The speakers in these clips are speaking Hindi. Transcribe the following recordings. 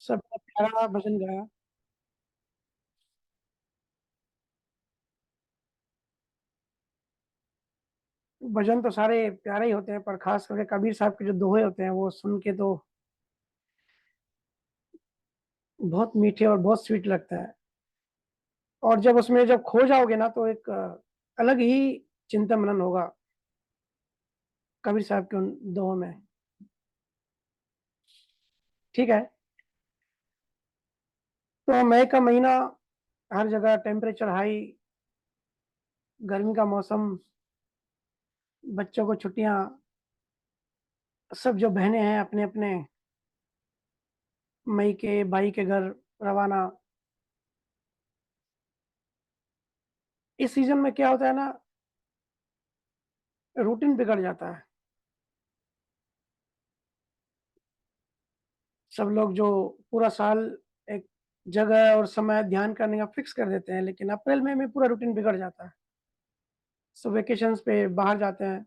सबने प्यारा भजन गाया। भजन तो सारे प्यारे ही होते हैं, पर खास करके कबीर साहब के जो दोहे होते हैं वो सुन के तो बहुत मीठे और बहुत स्वीट लगता है। और जब उसमें जब खो जाओगे ना तो एक अलग ही चिंतन मनन होगा कबीर साहब के उन दोहों में। ठीक है। तो मई का महीना, हर जगह टेम्परेचर हाई, गर्मी का मौसम, बच्चों को छुट्टियां, सब जो बहनें हैं अपने अपने मई के भाई के घर रवाना। इस सीजन में क्या होता है ना, रूटीन बिगड़ जाता है। सब लोग जो पूरा साल एक जगह और समय ध्यान करने का फिक्स कर देते हैं, लेकिन अप्रैल मई में पूरा रूटीन बिगड़ जाता है। सब वेकेशंस पे बाहर जाते हैं,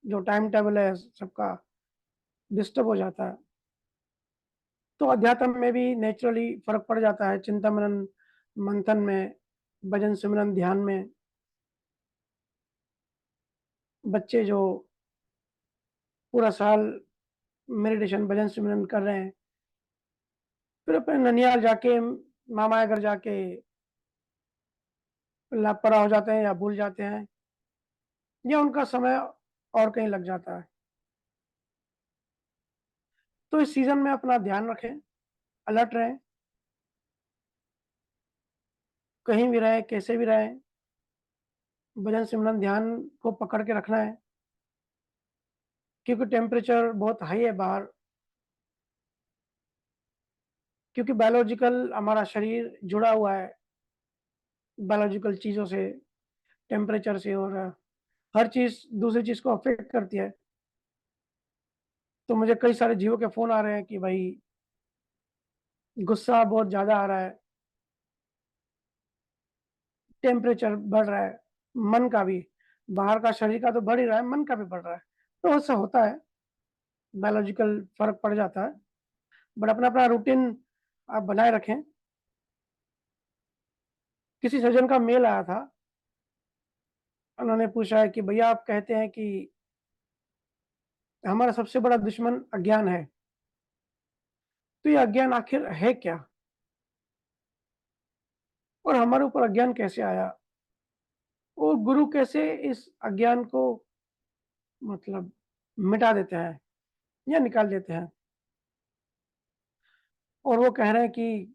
जो टाइम टेबल है सबका डिस्टर्ब हो जाता है। तो अध्यात्म में भी नेचुरली फर्क पड़ जाता है, चिंता मनन मंथन में, भजन सिमरन ध्यान में। बच्चे जो पूरा साल मेडिटेशन भजन सिमरन कर रहे हैं, फिर अपने ननियाल जाके, मामा के घर जाके लापरवाह हो जाते हैं या भूल जाते हैं, या उनका समय और कहीं लग जाता है। तो इस सीजन में अपना ध्यान रखें, अलर्ट रहें, कहीं भी रहें, कैसे भी रहें, भजन सिमरन ध्यान को पकड़ के रखना है। क्योंकि टेम्परेचर बहुत हाई है बाहर, क्योंकि बायोलॉजिकल हमारा शरीर जुड़ा हुआ है बायोलॉजिकल चीज़ों से, टेम्परेचर से, और हर चीज़ दूसरी चीज़ को अफ़ेक्ट करती है। तो मुझे कई सारे जीवों के फ़ोन आ रहे हैं कि भाई गुस्सा बहुत ज़्यादा आ रहा है, टेम्परेचर बढ़ रहा है, मन का भी, बाहर का शरीर का तो बढ़ ही रहा है, मन का भी बढ़ रहा है। तो ऐसा होता है, बायोलॉजिकल फ़र्क पड़ जाता है। बट अपना-अपना रूटीन आप बनाए रखें। किसी सज्जन का मेल आया था, उन्होंने पूछा है कि भैया आप कहते हैं कि हमारा सबसे बड़ा दुश्मन अज्ञान है, तो ये अज्ञान आखिर है क्या? और हमारे ऊपर अज्ञान कैसे आया? और गुरु कैसे इस अज्ञान को मतलब मिटा देते हैं या निकाल देते हैं? और वो कह रहे हैं कि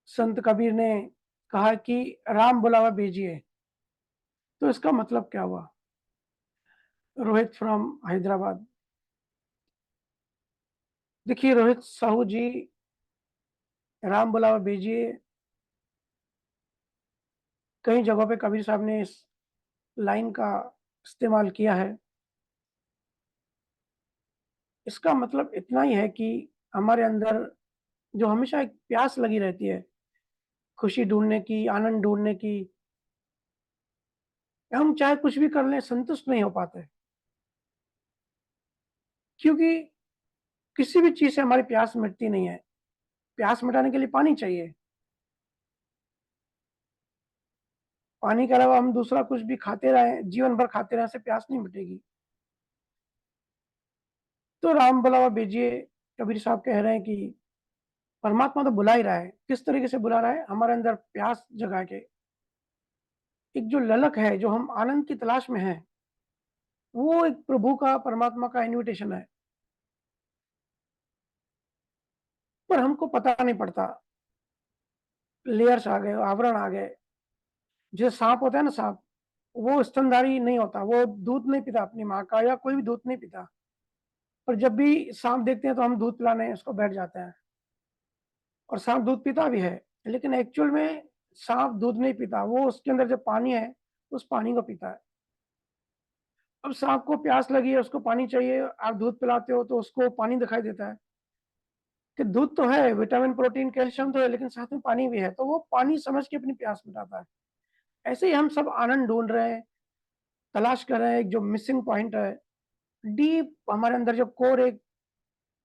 संत कबीर ने कहा कि राम बुलावा भेजिए, तो इसका मतलब क्या हुआ? रोहित फ्रॉम हैदराबाद। देखिए रोहित साहू जी, राम बुलावा भेजिए, कई जगहों पे कबीर साहब ने इस लाइन का इस्तेमाल किया है। इसका मतलब इतना ही है कि हमारे अंदर जो हमेशा एक प्यास लगी रहती है, खुशी ढूँढने की, आनंद ढूँढने की, हम चाहे कुछ भी कर लें, संतुष्ट नहीं हो पाते। क्योंकि किसी भी चीज़ से हमारी प्यास मिटती नहीं है। प्यास मिटाने के लिए पानी चाहिए। पानी के अलावा हम दूसरा कुछ भी खाते रहें, जीवन भर खाते रहें, से प्यास नहीं मिटेगी। तो राम बुलावा भेजिए, कबीर साहब कह रहे हैं कि परमात्मा तो बुला ही रहा है। किस तरीके से बुला रहा है? हमारे अंदर प्यास जगा के। एक जो ललक है, जो हम आनंद की तलाश में हैं, वो एक प्रभु का, परमात्मा का इन्विटेशन है। पर हमको पता नहीं पड़ता, लेयर्स आ गए, आवरण आ गए। जैसे साँप होता है ना, साँप, वो स्तनधारी नहीं होता, वो दूध नहीं पीता अपनी माँ का, या कोई भी दूध नहीं पीता। पर जब भी साँप देखते हैं तो हम दूध पिलाने उसको बैठ जाते हैं, और साँप दूध पीता भी है, लेकिन एक्चुअल में साँप दूध नहीं पीता, वो उसके अंदर जो पानी है, उस पानी को पीता है। अब साँप को प्यास लगी है, उसको पानी चाहिए, आप दूध पिलाते हो तो उसको पानी दिखाई देता है कि दूध तो है, विटामिन, प्रोटीन, कैल्शियम तो है, लेकिन साथ में पानी भी है, तो वो पानी समझ के अपनी प्यास मिटाता है। ऐसे ही हम सब आनंद ढूँढ रहे हैं, तलाश कर रहे हैं एक जो मिसिंग पॉइंट है, डीप हमारे अंदर जो कोर एक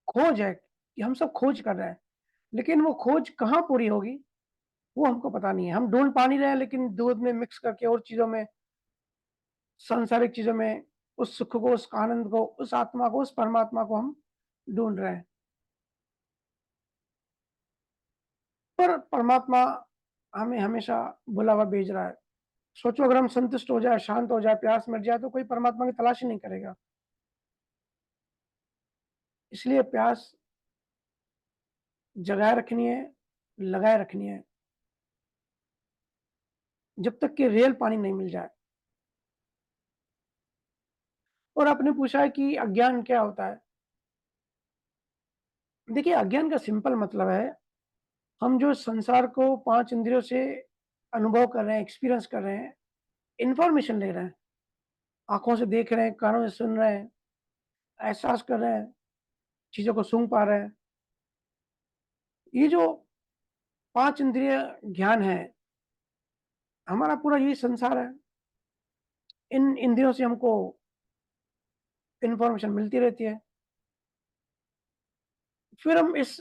खोज है, कि हम सब खोज कर रहे हैं, लेकिन वो खोज कहाँ पूरी होगी, वो हमको पता नहीं है। हम ढूँढ पा नहीं रहे हैं, लेकिन दूध में मिक्स करके और चीज़ों में, सांसारिक चीज़ों में उस सुख को, उस आनंद को, उस आत्मा को, उस परमात्मा को हम ढूँढ रहे हैं। पर परमात्मा हमें हमेशा बुलावा भेज रहा है। सोचो अगर हम संतुष्ट हो जाए, शांत हो जाए, प्यास मिट जाए, तो कोई परमात्मा की तलाश ही नहीं करेगा। इसलिए प्यास जगाए रखनी है, लगाए रखनी है, जब तक कि रियल पानी नहीं मिल जाए। और आपने पूछा है कि अज्ञान क्या होता है? देखिए, अज्ञान का सिंपल मतलब है, हम जो संसार को 5 इंद्रियों से अनुभव कर रहे हैं, एक्सपीरियंस कर रहे हैं, इन्फॉर्मेशन ले रहे हैं, आँखों से देख रहे हैं, कानों से सुन रहे हैं, एहसास कर रहे हैं, चीज़ों को सूँघ पा रहे हैं। ये जो 5 इंद्रिय ज्ञान है, हमारा पूरा यही संसार है। इन इंद्रियों से हमको इन्फॉर्मेशन मिलती रहती है। फिर हम इस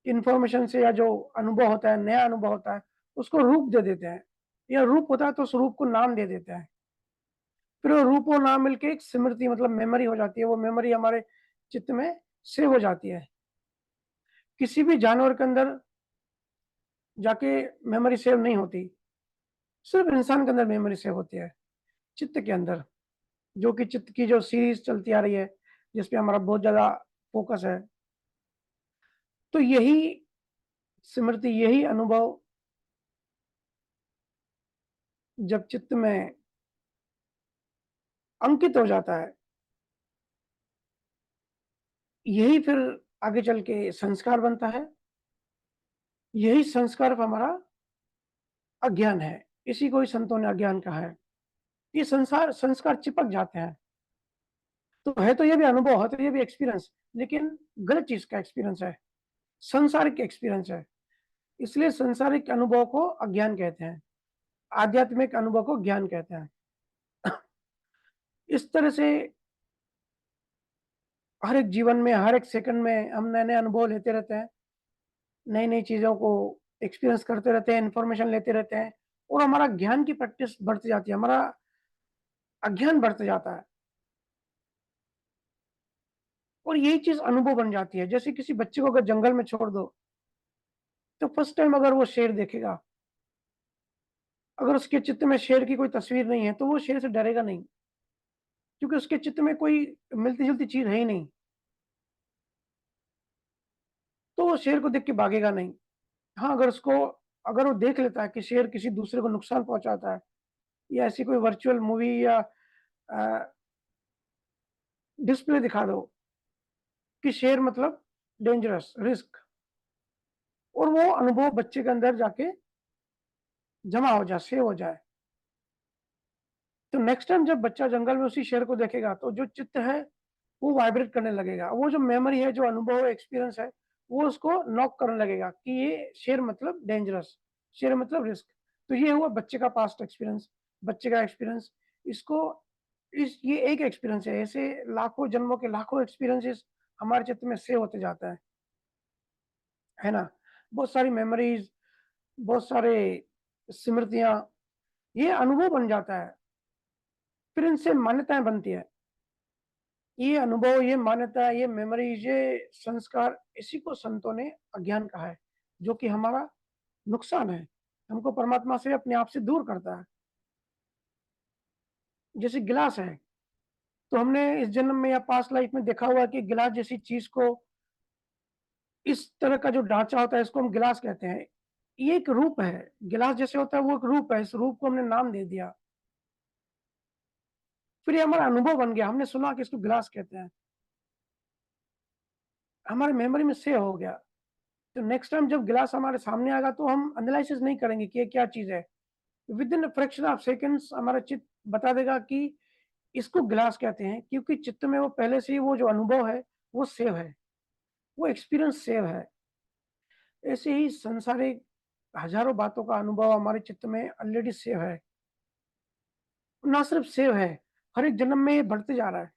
इन्फॉर्मेशन से, या जो अनुभव होता है, नया अनुभव होता है, उसको रूप दे देते हैं, या रूप होता है तो उस रूप को नाम दे देते हैं। फिर वो रूप और नाम मिलके एक स्मृति, मतलब मेमोरी हो जाती है। वो मेमोरी हमारे चित्त में सेव हो जाती है। किसी भी जानवर के अंदर जाके मेमोरी सेव नहीं होती, सिर्फ इंसान के अंदर मेमोरी सेव होती है, चित्त के अंदर, जो कि चित्त की जो सीरीज चलती आ रही है, जिसपे हमारा बहुत ज़्यादा फोकस है। तो यही स्मृति, यही अनुभव जब चित्त में अंकित हो जाता है, यही फिर आगे चल के संस्कार बनता है। यही संस्कार हमारा अज्ञान है। इसी को ही संतों ने अज्ञान कहा है। ये संसार संस्कार चिपक जाते हैं। तो है तो ये भी अनुभव, है तो ये भी एक्सपीरियंस, लेकिन गलत चीज़ का एक्सपीरियंस है, सांसारिक एक्सपीरियंस है। इसलिए सांसारिक अनुभव को अज्ञान कहते हैं, आध्यात्मिक अनुभव को ज्ञान कहते हैं। इस तरह से हर एक जीवन में, हर एक सेकंड में हम नए-नए अनुभव लेते रहते हैं, नई-नई चीज़ों को एक्सपीरियंस करते रहते हैं, इन्फॉर्मेशन लेते रहते हैं, और हमारा ज्ञान की प्रैक्टिस बढ़ती जाती है, हमारा अज्ञान बढ़ता जाता है, और यही चीज़ अनुभव बन जाती है। जैसे किसी बच्चे को अगर जंगल में छोड़ दो, तो फर्स्ट टाइम अगर वो शेर देखेगा, अगर उसके चित्त में शेर की कोई तस्वीर नहीं है, तो वो शेर से डरेगा नहीं, क्योंकि उसके चित्त में कोई मिलती-जुलती चीज़ है ही नहीं, तो वो शेर को देख के भागेगा नहीं। हाँ, अगर वो देख लेता है कि शेर किसी दूसरे को नुकसान पहुँचाता है, या ऐसी कोई वर्चुअल मूवी या अ, डिस्प्ले दिखा दो कि शेर मतलब डेंजरस, रिस्क, और वो अनुभव बच्चे के अंदर जाके जमा हो जाए, सेव हो जाए। तो नेक्स्ट टाइम जब बच्चा जंगल में उसी शेर को देखेगा, तो जो चित्त है, वो वाइब्रेट करने लगेगा। वो जो मेमोरी है, जो अनुभव है, एक्सपीरियंस है, वो उसको नॉक करने लगेगा कि ये शेर मतलब डेंजरस, शेर मतलब रिस्क। तो ये हुआ बच्चे का पास्ट एक्सपीरियंस, बच्चे का एक्सपीरियंस। इसको इस ये एक एक्सपीरियंस है, ऐसे लाखों जन्मों के लाखों एक्सपीरियंसेस हमारे चित्त में सेव होते जाता है ना? बहुत सारी मेमोरीज़, बहुत सारे स्मृतियाँ, ये अनुभव बन जाता है, फिर इनसे मान्यताएँ बनती हैं। ये अनुभव, ये मान्यता, ये मेमोरीज़, ये संस्कार, इसी को संतों ने अज्ञान कहा है, जो कि हमारा नुकसान है, हमको परमात्मा से, अपने आप से दूर करता है। जैसे गिलास है, तो हमने इस जन्म में या पास्ट लाइफ में देखा हुआ है कि गिलास जैसी चीज़ को, इस तरह का जो ढाँचा होता है, इसको हम गिलास कहते हैं। ये एक रूप है, गिलास जैसे होता है, वो एक रूप है, इस रूप को हमने नाम दे दिया। फिर ये हमारा अनुभव बन गया, हमने सुना कि इसको गिलास कहते हैं, हमारी मेमोरी में सेव हो गया। तो नेक्स्ट टाइम जब गिलास हमारे सामने आएगा, तो हम एनालिसिस नहीं करेंगे कि ये क्या चीज़ है। Within a fraction of seconds हमारा चित्त बता देगा कि इसको गिलास कहते हैं, क्योंकि चित्त में वो पहले से ही वो जो अनुभव है, वो सेव है, वो एक्सपीरियंस सेव है। ऐसे ही सांसारिक हज़ारों बातों का अनुभव हमारे चित्त में ऑलरेडी सेव है। ना सिर्फ सेव है, हर एक जन्म में ये बढ़ते जा रहा है,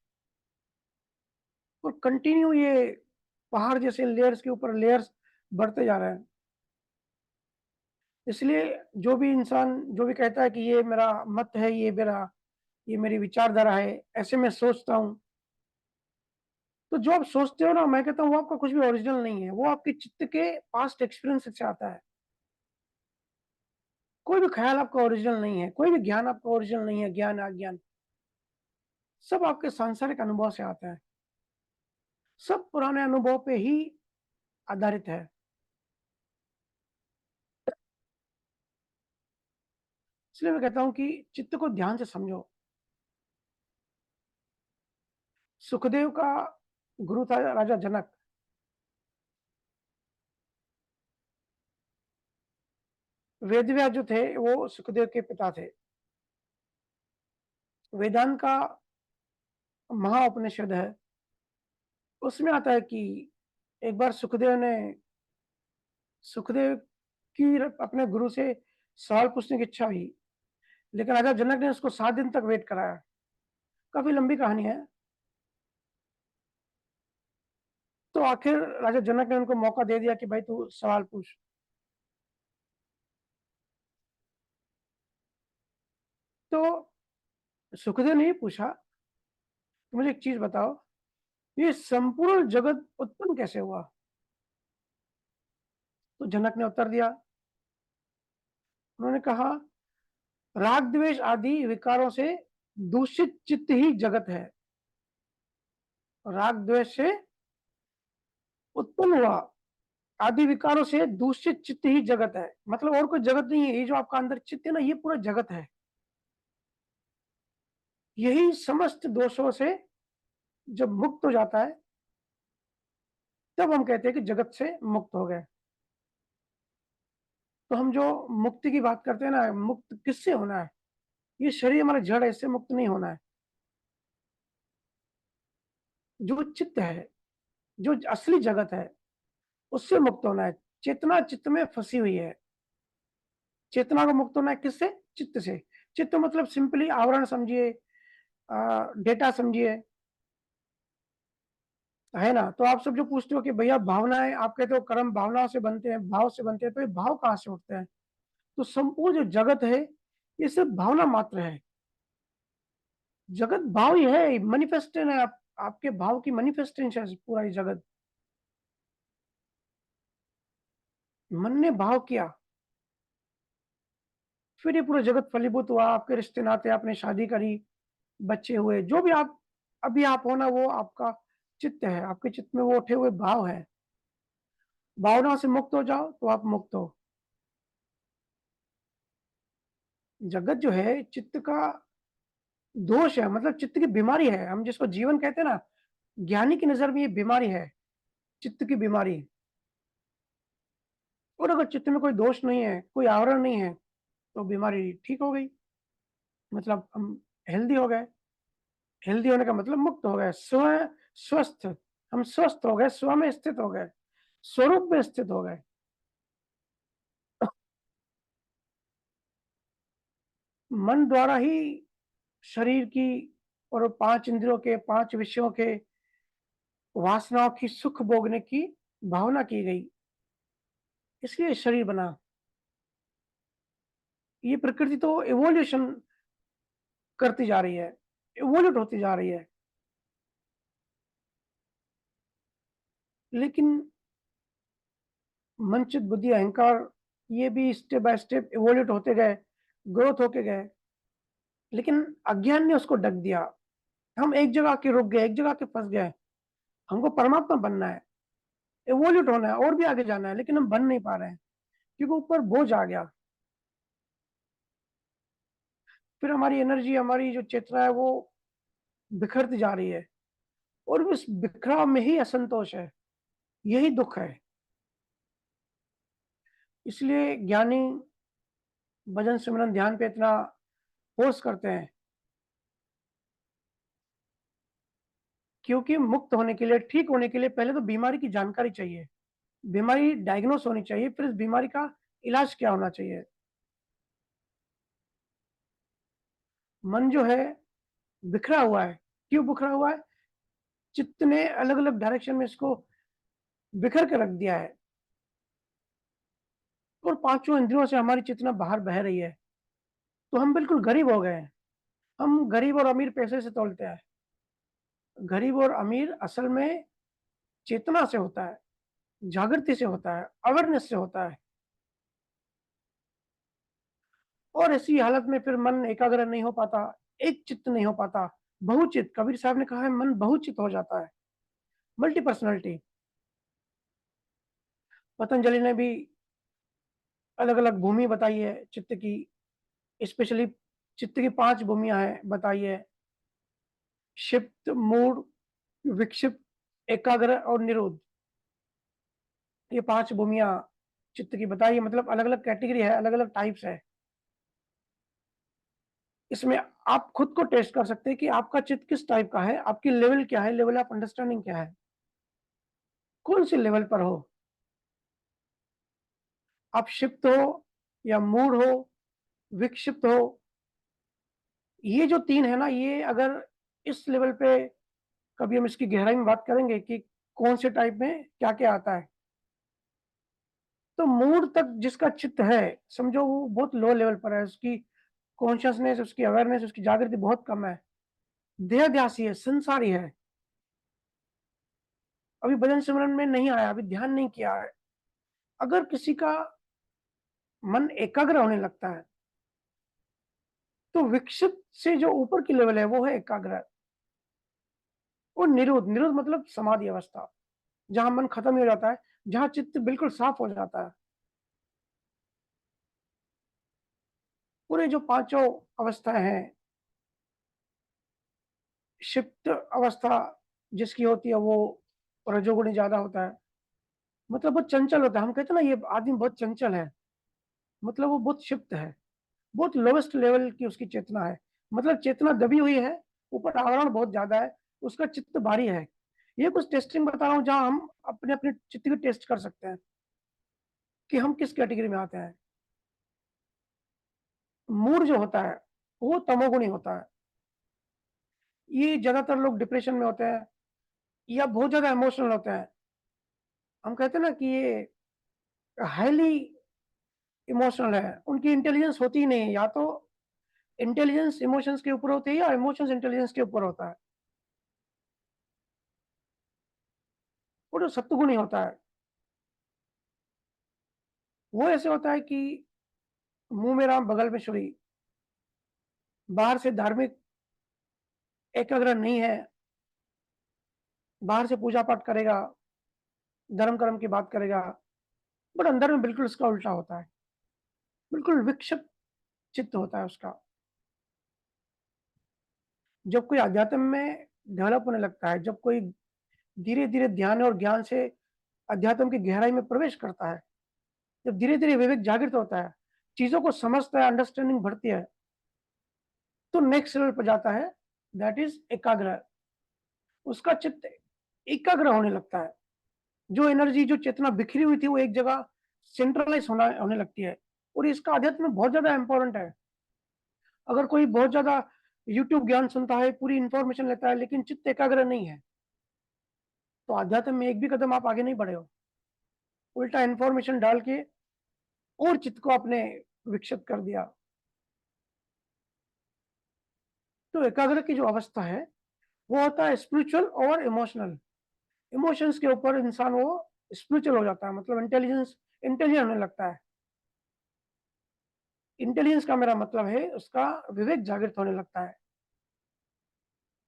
और कंटिन्यू ये पहाड़ जैसे लेयर्स के ऊपर लेयर्स बढ़ते जा रहे हैं। इसलिए जो भी इंसान जो भी कहता है कि ये मेरा मत है, ये मेरी विचारधारा है, ऐसे मैं सोचता हूँ। तो जो आप सोचते हो ना, मैं कहता हूँ वो आपका कुछ भी ओरिजिनल नहीं है, वो आपके चित्त के पास्ट एक्सपीरियंस से आता है। कोई भी ख़्याल आपका ओरिजिनल नहीं है, कोई भी ज्ञान आपका ओरिजिनल नहीं है, ज्ञान, अज्ञान, सब आपके सांसारिक अनुभव से आता है। सब पुराने अनुभव पे ही आधारित है। इसलिए मैं कहता हूँ कि चित्त को ध्यान से समझो। सुखदेव का गुरु था राजा जनक। वेदव्यास जो थे, वो सुखदेव के पिता थे। वेदांत का महाउपनिषद है, उसमें आता है कि एक बार सुखदेव की अपने गुरु से सवाल पूछने की इच्छा हुई, लेकिन राजा जनक ने उसको 7 दिन तक वेट कराया। काफ़ी लंबी कहानी है। तो आखिर राजा जनक ने उनको मौका दे दिया कि भाई तू सवाल पूछ। तो सुखदेव ने ये पूछा, मुझे एक चीज़ बताओ, ये संपूर्ण जगत उत्पन्न कैसे हुआ? तो जनक ने उत्तर दिया, उन्होंने कहा, राग द्वेष आदि विकारों से दूषित चित्त ही जगत है। राग द्वेष से उत्पन्न हुआ आदि विकारों से दूषित चित्त ही जगत है। मतलब और कोई जगत नहीं है, ये जो आपका अंदर चित्त है ना, ये पूरा जगत है। यही समस्त दोषों से जब मुक्त हो जाता है, तब हम कहते हैं कि जगत से मुक्त हो गए। तो हम जो मुक्ति की बात करते हैं ना, मुक्त किससे होना है? ये शरीर हमारा जड़ है, इससे मुक्त नहीं होना है। जो चित्त है, जो असली जगत है, उससे मुक्त होना है। चेतना चित्त में फंसी हुई है। चेतना को मुक्त होना है किससे? चित्त से। चित्त मतलब सिंपली आवरण समझिए, डेटा समझिए, है ना? तो आप सब जो पूछते हो कि भैया भावनाएँ, आप कहते हो कर्म भावनाओं से बनते हैं, भाव से बनते हैं, तो ये भाव कहाँ से उठते हैं? तो संपूर्ण जो जगत है, ये सिर्फ भावना मात्र है। जगत भाव ही है, मैनिफेस्टेशन है, आपके भाव की मैनिफेस्टेशन है पूरा ये जगत। मन ने भाव किया, फिर ये पूरा जगत फलीभूत हुआ, आपके रिश्ते नाते, आपने शादी करी, बच्चे हुए, जो भी आप अभी आप हो ना, वो आपका चित्त है, आपके चित्त में वो उठे हुए भाव हैं। भावना से मुक्त हो जाओ, तो आप मुक्त हो। जगत जो है, चित्त का दोष है, मतलब चित्त की बीमारी है। हम जिसको जीवन कहते हैं ना, ज्ञानी की नज़र में ये बीमारी है, चित्त की बीमारी। और अगर चित्त में कोई दोष नहीं है, कोई आवरण नहीं है, तो बीमारी ठीक हो गई, मतलब हम हेल्दी हो गए। हेल्दी होने का मतलब मुक्त हो गए, स्वस्थ, हम स्वस्थ हो गए, स्व में स्थित हो गए, स्वरूप में स्थित हो गए। मन द्वारा ही शरीर की और 5 इंद्रियों के, 5 विषयों के वासनाओं की सुख भोगने की भावना की गई, इसलिए शरीर बना। ये प्रकृति तो इवोल्यूशन करती जा रही है, इवोल्यूट होती जा रही है। लेकिन मन, चित, बुद्धि, अहंकार, ये भी स्टेप बाय स्टेप इवोल्यूट होते गए, ग्रोथ होके गए। लेकिन अज्ञान ने उसको ढक दिया। हम एक जगह आके रुक गए, एक जगह आके फँस गए। हमको परमात्मा बनना है, इवोल्यूट होना है, और भी आगे जाना है, लेकिन हम बन नहीं पा रहे हैं, क्योंकि ऊपर बोझ आ गया। फिर हमारी एनर्जी, हमारी जो चेतना है, वो बिखरती जा रही है, और उस बिखराव में ही असंतोष है, यही दुःख है। इसलिए ज्ञानी भजन, सिमरन, ध्यान पे इतना फ़ोर्स करते हैं, क्योंकि मुक्त होने के लिए, ठीक होने के लिए पहले तो बीमारी की जानकारी चाहिए। बीमारी डायग्नोस होनी चाहिए, फिर इस बीमारी का इलाज क्या होना चाहिए। मन जो है बिखरा हुआ है, क्यों बिखरा हुआ है? चित्त ने अलग-अलग डायरेक्शन में इसको बिखर के रख दिया है और पांचों इंद्रियों से हमारी चेतना बाहर बह रही है, तो हम बिल्कुल गरीब हो गए हैं। हम गरीब और अमीर पैसे से तोलते हैं। गरीब और अमीर असल में चेतना से होता है, जागृति से होता है, अवेयरनेस से होता है। और ऐसी हालत में फिर मन एकाग्र नहीं हो पाता, एक चित्त नहीं हो पाता, बहुचित्त। कबीर साहब ने कहा है मन बहुचित्त हो जाता है, मल्टी पर्सनैलिटी। पतंजलि ने भी अलग अलग भूमि बताई है चित्त की, स्पेशली चित्त की 5 भूमियां हैं बताई है। क्षिप्त, मूढ़, विक्षिप्त, एकाग्र और निरोध। ये 5 भूमियां चित्त की बताई है, मतलब अलग अलग कैटेगरी है, अलग अलग टाइप्स है। इसमें आप खुद को टेस्ट कर सकते हैं कि आपका चित्त किस टाइप का है, आपकी लेवल क्या है, लेवल ऑफ अंडरस्टैंडिंग क्या है, कौन सी लेवल पर हो। आप क्षिप्त हो या मूढ़ हो, विक्षिप्त हो, ये जो 3 है ना, ये अगर इस लेवल पे कभी हम इसकी गहराई में बात करेंगे कि कौन से टाइप में क्या-क्या आता है। तो मूड तक जिसका चित्त है, समझो वो बहुत लो लेवल पर है, उसकी कॉन्शसनेस, उसकी अवेयरनेस, उसकी जागृति बहुत कम है, देहध्यासी है, संसारी है, अभी भजन सिमरन में नहीं आया, अभी ध्यान नहीं किया है। अगर किसी का मन एकाग्र होने लगता है, तो विक्षिप्त से जो ऊपर की लेवल है, वो है एकाग्र। और निरोध, निरोध मतलब समाधि अवस्था, जहाँ मन खत्म ही हो जाता है, जहाँ चित्त बिल्कुल साफ हो जाता है। पूरे जो पांचों अवस्थाएं हैं, क्षिप्त अवस्था जिसकी होती है वो रजोगुणी ज्यादा होता है, मतलब बहुत चंचल होता है। हम कहते हैं ना ये आदमी बहुत चंचल है, मतलब वो बहुत क्षिप्त है, बहुत लोवेस्ट लेवल की उसकी चेतना है, मतलब चेतना दबी हुई है, ऊपर आवरण बहुत ज्यादा है, उसका चित्त भारी है। ये कुछ टेस्टिंग बता रहा हूँ जहां हम अपने अपने चित्त की टेस्ट कर सकते हैं कि हम किस कैटेगरी में आते हैं। मूड जो होता है वो तमोगुणी होता है। ये ज्यादातर लोग डिप्रेशन में होते हैं या बहुत ज्यादा इमोशनल होते हैं। हम कहते हैं ना कि ये हाईली इमोशनल है, उनकी इंटेलिजेंस होती ही नहीं है, या तो इंटेलिजेंस इमोशंस के ऊपर होती है या इमोशंस इंटेलिजेंस के ऊपर होता है। वो जो सत्वगुणी होता है वो ऐसे होता है कि मुंह में राम बगल में छुरी, बाहर से धार्मिक एकाग्र नहीं है, बाहर से पूजा पाठ करेगा, धर्म कर्म की बात करेगा, बट अंदर में बिल्कुल उसका उल्टा होता है, बिल्कुल विक्षिप्त चित्त होता है उसका। जब कोई अध्यात्म में डेवलप होने लगता है, जब कोई धीरे धीरे ध्यान और ज्ञान से अध्यात्म की गहराई में प्रवेश करता है, जब धीरे धीरे विवेक जागृत होता है, चीजों को समझता है, अंडरस्टैंडिंग बढ़ती है, तो नेक्स्ट लेवल पर जाता है, दैट इज एकाग्र। उसका चित्त एकाग्र होने लगता है, जो एनर्जी, जो चेतना बिखरी हुई थी वो एक जगह सेंट्रलाइज होने लगती है। और इसका अध्यात्म में बहुत ज्यादा इंपॉर्टेंट है। अगर कोई बहुत ज्यादा यूट्यूब ज्ञान सुनता है, पूरी इंफॉर्मेशन लेता है, लेकिन चित्त एकाग्र नहीं है, तो अध्यात्म में एक भी कदम आप आगे नहीं बढ़े हो। उल्टा इंफॉर्मेशन डाल के और चित्त को आपने विकसित कर दिया। तो एकाग्र की जो अवस्था है वो होता है स्पिरिचुअल और इमोशनल। इमोशंस के ऊपर इंसान वो स्पिरिचुअल हो जाता है, मतलब इंटेलिजेंट होने लगता है। इंटेलिजेंस का मेरा मतलब है उसका विवेक जागृत होने लगता है।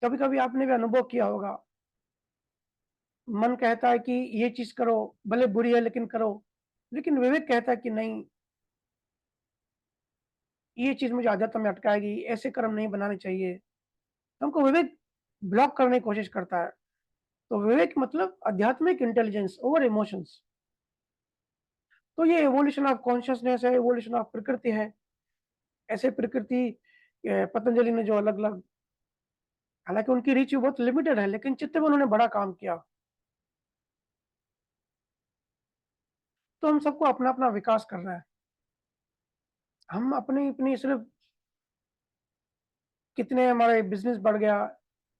कभी कभी आपने भी अनुभव किया होगा, मन कहता है कि ये चीज करो, भले बुरी है लेकिन करो, लेकिन विवेक कहता है कि नहीं, ये चीज मुझे आदत में अटकाएगी, ऐसे कर्म नहीं बनाने चाहिए। हमको विवेक ब्लॉक करने की कोशिश करता है। तो विवेक मतलब आध्यात्मिक इंटेलिजेंस ओवर इमोशंस। तो ये एवोल्यूशन ऑफ कॉन्शियसनेस है, एवोल्यूशन ऑफ प्रकृति है। ऐसे प्रकृति पतंजलि ने जो अलग अलग, हालांकि उनकी रीच बहुत लिमिटेड है, लेकिन चित्त में उन्होंने बड़ा काम किया। तो हम सबको अपना अपना विकास करना है। हम अपनी अपनी सिर्फ कितने हमारे बिजनेस बढ़ गया,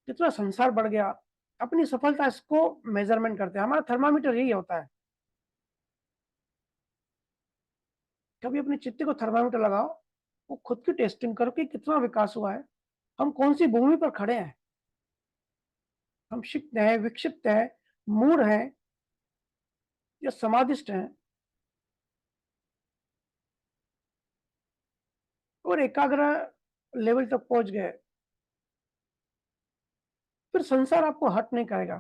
कितना संसार बढ़ गया, अपनी सफलता इसको मेजरमेंट करते हैं, हमारा थर्मामीटर यही होता है। कभी अपने चित्त को थर्मामीटर लगाओ, वो खुद की टेस्टिंग करो कि कितना विकास हुआ है, हम कौन सी भूमि पर खड़े हैं, हम क्षिप्त हैं, विक्षिप्त हैं, मूढ़ हैं या समाधिष्ट हैं, और एकाग्र लेवल तक पहुंच गए, फिर संसार आपको हर्ट नहीं करेगा।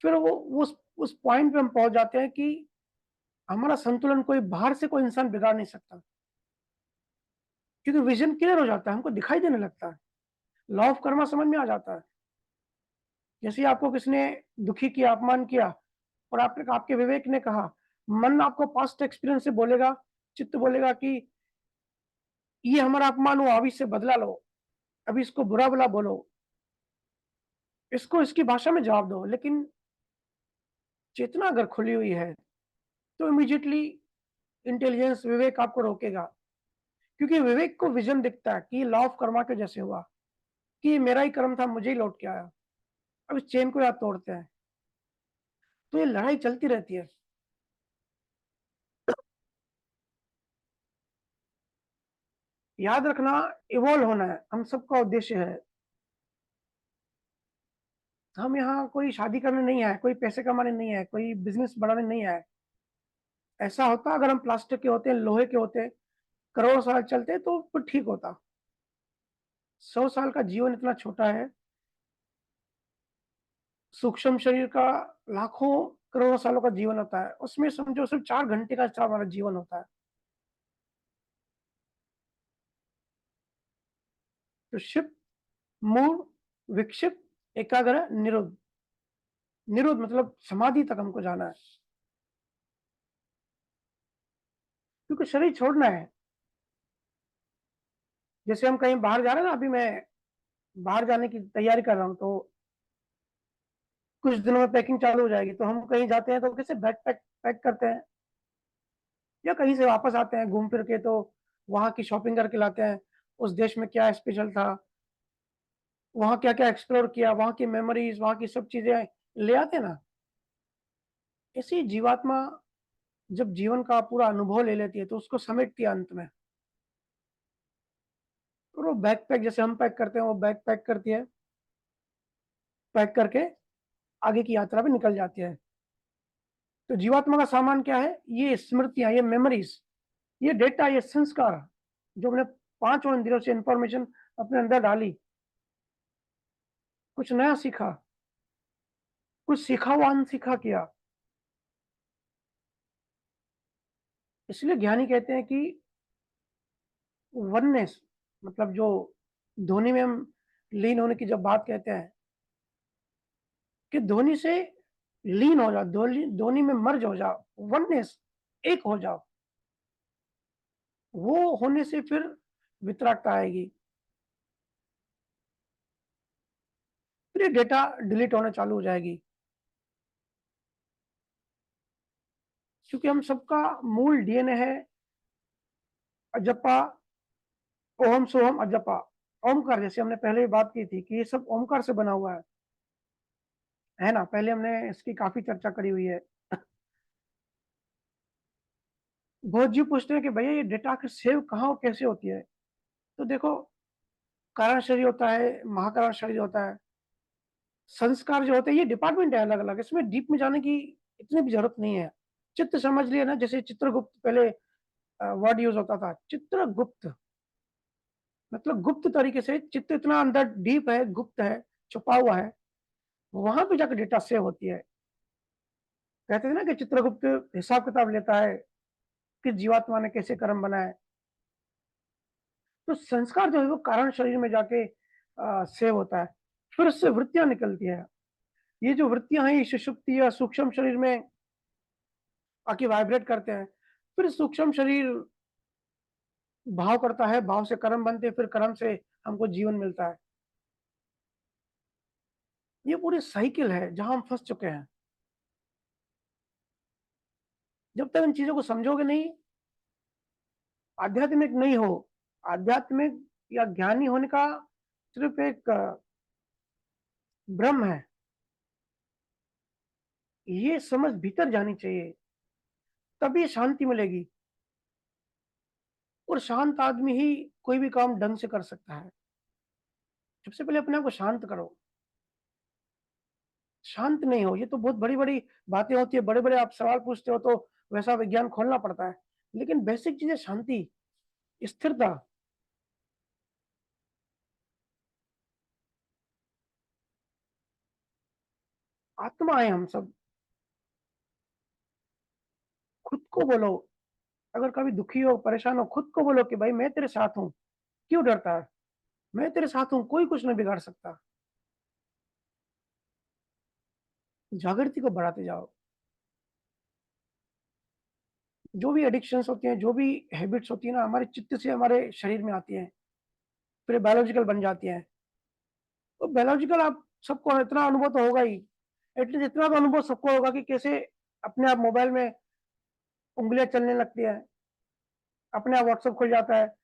फिर वो उस पॉइंट पे हम पहुंच जाते हैं कि हमारा संतुलन कोई बाहर से कोई इंसान बिगाड़ नहीं सकता, क्योंकि विजन क्लियर हो जाता है, हमको दिखाई देने लगता है, लॉ ऑफ कर्मा समझ में आ जाता है। जैसे आपको किसने दुखी किया, अपमान किया, और आपने आपके विवेक ने कहा, मन आपको पास्ट एक्सपीरियंस से बोलेगा, चित्त बोलेगा कि ये हमारा अपमान हुआ, अभी इससे बदला लो, अभी इसको बुरा भला बोलो, इसको इसकी भाषा में जवाब दो। लेकिन चेतना अगर खुली हुई है तो इमीडिएटली इंटेलिजेंस, विवेक आपको रोकेगा, क्योंकि विवेक को विजन दिखता है कि लॉ ऑफ कर्मा के जैसे हुआ, कि ये मेरा ही कर्म था, मुझे ही लौट के आया, अब इस चेन को याद तोड़ते हैं। तो ये लड़ाई चलती रहती है। याद रखना, इवॉल्व होना है, हम सबका उद्देश्य है। हम यहाँ कोई शादी करने नहीं आए, कोई पैसे कमाने नहीं आए, कोई बिजनेस बढ़ाने नहीं आए। ऐसा होता अगर हम प्लास्टिक के होते, लोहे के होते, करोड़ों साल चलते तो फिर ठीक होता। 100 साल का जीवन इतना छोटा है, सूक्ष्म शरीर का लाखों करोड़ों सालों का जीवन होता है, उसमें समझो सिर्फ 4 घंटे का हमारा जीवन होता है। तो शिव, मूल, विक्षिप्त, एकाग्र, निरुद्ध। निरुद्ध मतलब समाधि तक हमको जाना है, क्योंकि शरीर छोड़ना है। जैसे हम कहीं बाहर जा रहे हैं ना, अभी मैं बाहर जाने की तैयारी कर रहा हूँ, तो कुछ दिनों में पैकिंग चालू हो जाएगी, तो हम कहीं जाते हैं तो कैसे बैग पैक पैक करते हैं, या कहीं से वापस आते हैं घूम फिर के, तो वहाँ की शॉपिंग करके लाते हैं, उस देश में क्या स्पेशल था, वहाँ क्या क्या एक्सप्लोर किया, वहाँ की मेमोरीज, वहाँ की सब चीजें ले आते ना। ऐसी जीवात्मा जब जीवन का पूरा अनुभव ले लेती है तो उसको समेटती है अंत में, और वो बैग पैक जैसे हम पैक करते हैं, वो बैग पैक करती है, पैक करके आगे की यात्रा पे निकल जाती है। तो जीवात्मा का सामान क्या है? ये स्मृतियां, ये मेमोरीज, ये डेटा, ये संस्कार, जो हमने 5 इंद्रियों से इंफॉर्मेशन अपने अंदर डाली, कुछ नया सीखा, कुछ सीखा हुआ अनसीखा किया। इसलिए ज्ञानी कहते हैं कि वननेस, मतलब जो ध्वनि में हम लीन होने की जब बात कहते हैं, कि ध्वनि से लीन हो जाओ, ध्वनि में मर्ज हो जाओ, वननेस, एक हो जाओ, वो होने से फिर वितरागता आएगी, फिर ये डेटा डिलीट होना चालू हो जाएगी। क्योंकि हम सबका मूल डीएनए है अजपा, ओम सोहम अजपा, ओमकार। जैसे हमने पहले भी बात की थी कि ये सब ओमकार से बना हुआ है ना, पहले हमने इसकी काफी चर्चा करी हुई है। बहुत जी पूछते हैं कि भैया ये डेटा आखिर सेव कहाँ और कैसे होती है। तो देखो, कारण शरीर होता है, महाकारण शरीर होता है, संस्कार जो होते हैं, ये डिपार्टमेंट है अलग अलग, इसमें डीप में जाने की इतनी भी जरूरत नहीं है। चित्त समझ लिया ना, जैसे चित्रगुप्त पहले वर्ड यूज होता था, चित्रगुप्त, मतलब गुप्त तरीके से चित्त इतना अंदर डीप है, गुप्त है, छुपा हुआ है, वहां पे जाकर डेटा सेव होती है। कहते थे ना कि चित्रगुप्त हिसाब किताब लेता है कि जीवात्मा ने कैसे कर्म बनाए। तो संस्कार जो है वो कारण शरीर में जाके सेव होता है, फिर उससे वृत्तियां निकलती है। ये जो वृत्तियां हैं, ये सुषुप्ति या सूक्ष्म शरीर में आके वाइब्रेट करते हैं, फिर सूक्ष्म शरीर भाव करता है, भाव से कर्म बनते हैं, फिर कर्म से हमको जीवन मिलता है। ये पूरी साइकिल है जहां हम फंस चुके हैं। जब तक इन चीजों को समझोगे नहीं, आध्यात्मिक नहीं हो, आध्यात्मिक या ज्ञानी होने का सिर्फ एक भ्रम है। ये समझ भीतर जानी चाहिए, तभी शांति मिलेगी। और शांत आदमी ही कोई भी काम ढंग से कर सकता है। सबसे पहले अपने आप को शांत करो। शांत नहीं हो, ये तो बहुत बड़ी-बड़ी बातें होती है, बड़े-बड़े आप सवाल पूछते हो तो वैसा विज्ञान खोलना पड़ता है। लेकिन बेसिक चीज़ें शांति, स्थिरता, आत्मा है हम सब। खुद को बोलो, अगर कभी दुखी हो, परेशान हो, खुद को बोलो कि भाई मैं तेरे साथ हूँ, क्यों डरता है? मैं तेरे साथ हूँ, कोई कुछ नहीं बिगाड़ सकता। जागृति को बढ़ाते जाओ। जो भी एडिक्शंस होती हैं, जो भी हैबिट्स होती है ना, हमारे चित्त से हमारे शरीर में आती हैं, फिर बायोलॉजिकल बन जाती हैं। तो बायोलॉजिकल आप सबको इतना अनुभव तो होगा ही, एटलीस्ट इतना तो अनुभव सबको होगा कि कैसे अपने आप मोबाइल में उँगलियाँ चलने लगती हैं, अपने आप व्हाट्सएप खुल जाता है।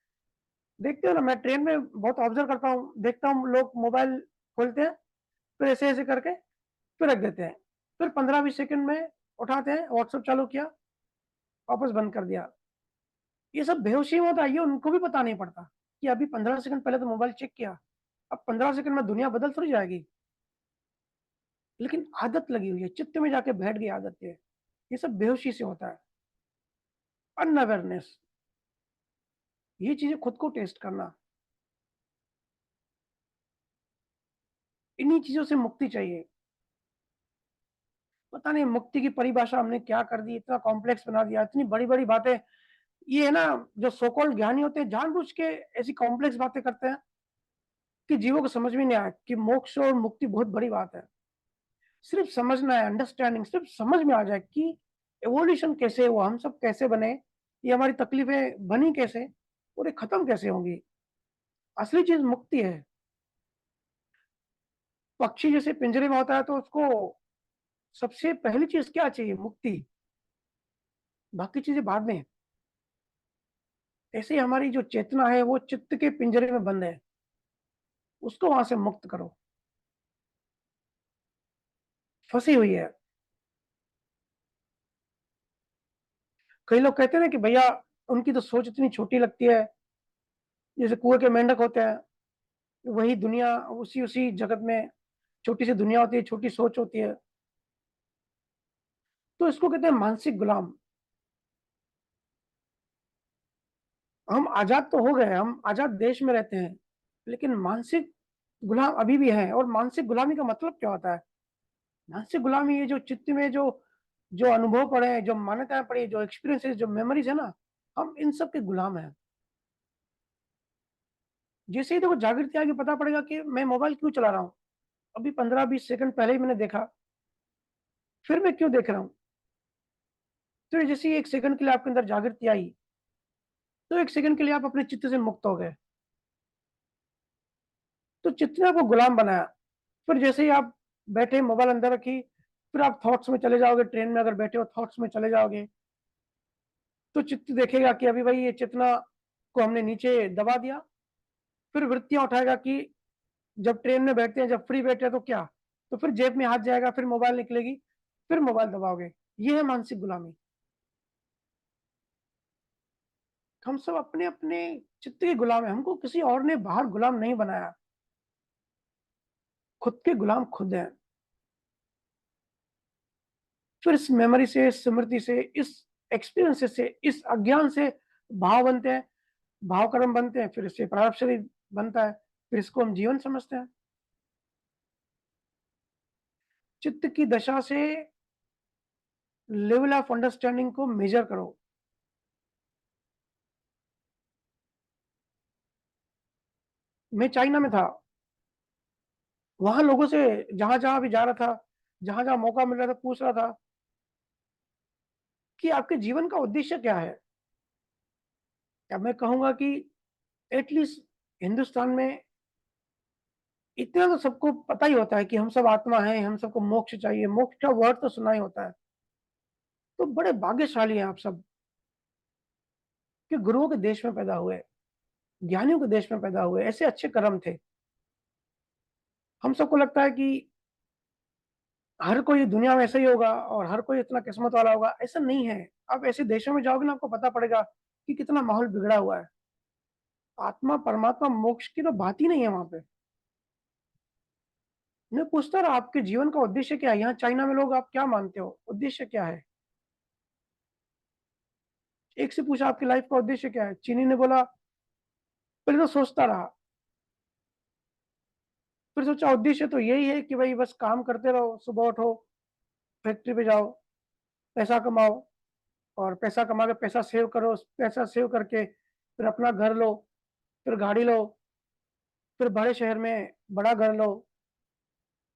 देखते हो ना, मैं ट्रेन में बहुत ऑब्ज़र्व करता हूँ, देखता हूँ लोग मोबाइल खोलते हैं, फिर ऐसे-ऐसे करके फिर रख देते हैं। फिर 15-20 सेकंड में उठाते हैं, व्हाट्सएप चालू किया, वापस बंद कर दिया। ये सब बेहोशी में होता है, ये उनको भी पता नहीं पड़ता कि अभी 15 सेकंड पहले तो मोबाइल चेक किया, अब 15 सेकंड में दुनिया बदल थोड़ी जाएगी। लेकिन आदत लगी हुई है, चित्त में जाके बैठ गई आदत ये। ये सब बेहोशी से होता है। अनअवेयरनेस, ये चीज़ें खुद को टेस्ट करना, इन्हीं चीज़ों से मुक्ति चाहिए। पता नहीं मुक्ति की परिभाषा हमने क्या कर दी, इतना कॉम्प्लेक्स बना दिया, इतनी बड़ी-बड़ी बातें। ये है ना, जो सो कॉल्ड ज्ञानी होते हैं, जानबूझ के ऐसी कॉम्प्लेक्स बातें करते हैं कि जीवों को समझ में नहीं आया कि मोक्ष और मुक्ति बहुत बड़ी बात है। सिर्फ समझना है, अंडरस्टैंडिंग सिर्फ समझ में आ जाए कि इवोल्यूशन कैसे हुआ, हम सब कैसे बने, ये हमारी तकलीफें बनी कैसे और ये खत्म कैसे होंगी। असली चीज़ मुक्ति है। पक्षी जैसे पिंजरे में होता है तो उसको सबसे पहली चीज़ क्या चाहिए? मुक्ति, बाकी चीज़ें बाद में। ऐसे ही हमारी जो चेतना है वो चित्त के पिंजरे में बंद है, उसको वहाँ से मुक्त करो, फँसी हुई है। कई लोग कहते हैं ना कि भैया उनकी तो सोच इतनी छोटी लगती है, जैसे कुएँ के मेंढक होते हैं, वही दुनिया उसी-उसी जगत में छोटी-सी दुनिया होती है, छोटी सोच होती है। तो इसको कहते हैं मानसिक गुलाम। हम आज़ाद तो हो गए, हम आज़ाद देश में रहते हैं, लेकिन मानसिक गुलाम अभी भी हैं। और मानसिक गुलामी का मतलब क्या होता है? मानसिक गुलामी ये जो चित्त में जो जो अनुभव पड़े हैं, जो मान्यताएँ पड़ी हैं, जो एक्सपीरियंसेस, जो मेमोरीज़ है ना, हम इन सब के गुलाम हैं। जैसे ही देखो जागृति आएगी पता पड़ेगा कि मैं मोबाइल क्यों चला रहा हूँ? अभी 15-20 सेकंड पहले ही मैंने देखा, फिर मैं क्यों देख रहा हूँ? तो ये जैसे ही 1 सेकंड के लिए आपके अंदर जागृति आई, तो 1 सेकंड के लिए आप अपने चित्त से मुक्त हो गए। तो चित्त ने आपको गुलाम बनाया। फिर जैसे ही आप बैठे, मोबाइल अंदर रखी, फिर आप थॉट्स में चले जाओगे, ट्रेन में अगर बैठे हो थॉट्स में चले जाओगे, तो चित्त देखेगा कि अभी भाई ये चेतना को हमने नीचे दबा दिया। फिर वृत्तियाँ उठाएगा कि जब ट्रेन में बैठते हैं, जब फ्री बैठे हैं तो क्या? तो फिर जेब में हाथ जाएगा, फिर मोबाइल निकलेगी, फिर मोबाइल दबाओगे। ये है मानसिक गुलामी। हम सब अपने-अपने चित्त के गुलाम हैं, हमको किसी और ने बाहर गुलाम नहीं बनाया, खुद के गुलाम खुद हैं। फिर इस मेमोरी से, इस स्मृति से, इस एक्सपीरियंसेस से, इस अज्ञान से भाव बनते हैं, भाव कर्म बनते हैं, फिर इससे प्रारब्ध शरीर बनता है, फिर इसको हम जीवन समझते हैं। चित्त की दशा से लेवल ऑफ अंडरस्टैंडिंग को मेजर करो। मैं चाइना में था, वहाँ लोगों से जहाँ-जहाँ भी जा रहा था, जहाँ-जहाँ मौका मिल रहा था, पूछ रहा था कि आपके जीवन का उद्देश्य क्या है? अब मैं कहूँगा कि एटलीस्ट हिंदुस्तान में इतना तो सबको पता ही होता है कि हम सब आत्मा हैं, हम सबको मोक्ष चाहिए, मोक्ष का वर्ड तो सुना ही होता है। तो बड़े भाग्यशाली हैं आप सब कि गुरुओं के देश में पैदा हुए, ज्ञानियों के देश में पैदा हुए, ऐसे अच्छे कर्म थे। हम सबको लगता है कि हर कोई दुनिया में ऐसा ही होगा और हर कोई इतना किस्मत वाला होगा, ऐसा नहीं है। आप ऐसे देशों में जाओगे ना, आपको पता पड़ेगा कि कितना माहौल बिगड़ा हुआ है। आत्मा, परमात्मा, मोक्ष की तो बात ही नहीं है वहाँ पे। मैं पूछता रहा आपके जीवन का उद्देश्य क्या है? यहाँ चाइना में लोग आप क्या मानते हो? उद्देश्य क्या है? एक से पूछा आपकी लाइफ का उद्देश्य क्या है? चीनी ने बोला, पहले तो सोचता रहा, फिर सोचा उद्देश्य तो यही है कि भाई बस काम करते रहो, सुबह उठो, फैक्ट्री पे जाओ, पैसा कमाओ और पैसा कमा के पैसा सेव करो, पैसा सेव करके फिर अपना घर लो, फिर गाड़ी लो, फिर बड़े शहर में बड़ा घर लो।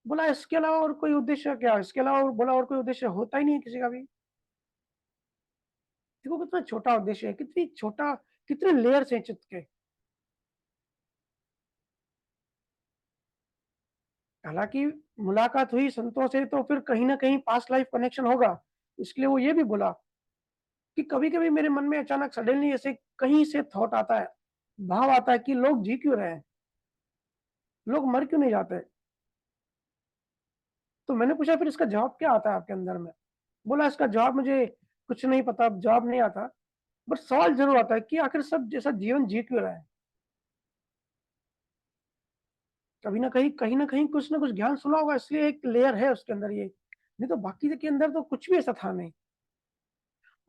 बोला इसके अलावा और कोई उद्देश्य क्या? इसके अलावा और बोला और कोई उद्देश्य होता ही नहीं है किसी का भी। देखो कितना छोटा उद्देश्य है, कितनी छोटा, कितने लेयर्स हैं चित्त के। हालाँकि मुलाकात हुई संतों से तो फिर कहीं न कहीं पास्ट लाइफ कनेक्शन होगा। इसलिए वो ये भी बोला कि कभी-कभी मेरे मन में अचानक सडनली ऐसे कहीं से थॉट आता है, भाव आता है कि लोग जी क्यों रहे हैं? लोग मर क्यों नहीं जाते? तो मैंने पूछा फिर इसका जवाब क्या आता है आपके अंदर में? बोला इसका जवाब मुझे कुछ नहीं पता, जवाब नहीं आता। बट सवाल ज़रूर आता है कि आखिर सब जैसा जीवन जी क्यों रहे हैं? कभी न कहीं, कहीं न कहीं कुछ न कुछ ज्ञान सुना होगा, इसलिए एक लेयर है उसके अंदर ये। नहीं तो बाकी के अंदर तो कुछ भी ऐसा था नहीं।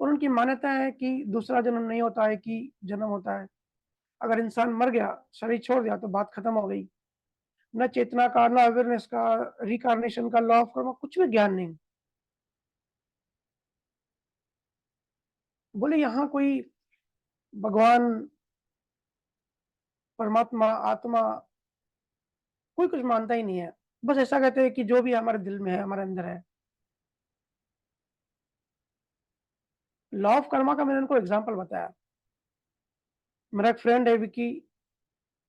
और उनकी मान्यता है कि दूसरा जन्म नहीं होता है, कि जन्म होता है। अगर इंसान मर गया, शरीर छोड़ दिया तो बात खत्म हो गई। ना चेतना का, ना अवेयरनेस का, रिकार्नेशन का, लॉ ऑफ कर्मा, कुछ भी ज्ञान नहीं। बोले यहाँ कोई भगवान, परमात्मा, आत्मा, कोई कुछ मानता ही नहीं है। बस ऐसा कहते हैं कि जो भी हमारे दिल में है, हमारे अंदर है। लॉ ऑफ कर्मा का मैंने उनको एग्ज़ाम्पल बताया। मेरा एक फ्रेंड है विकी,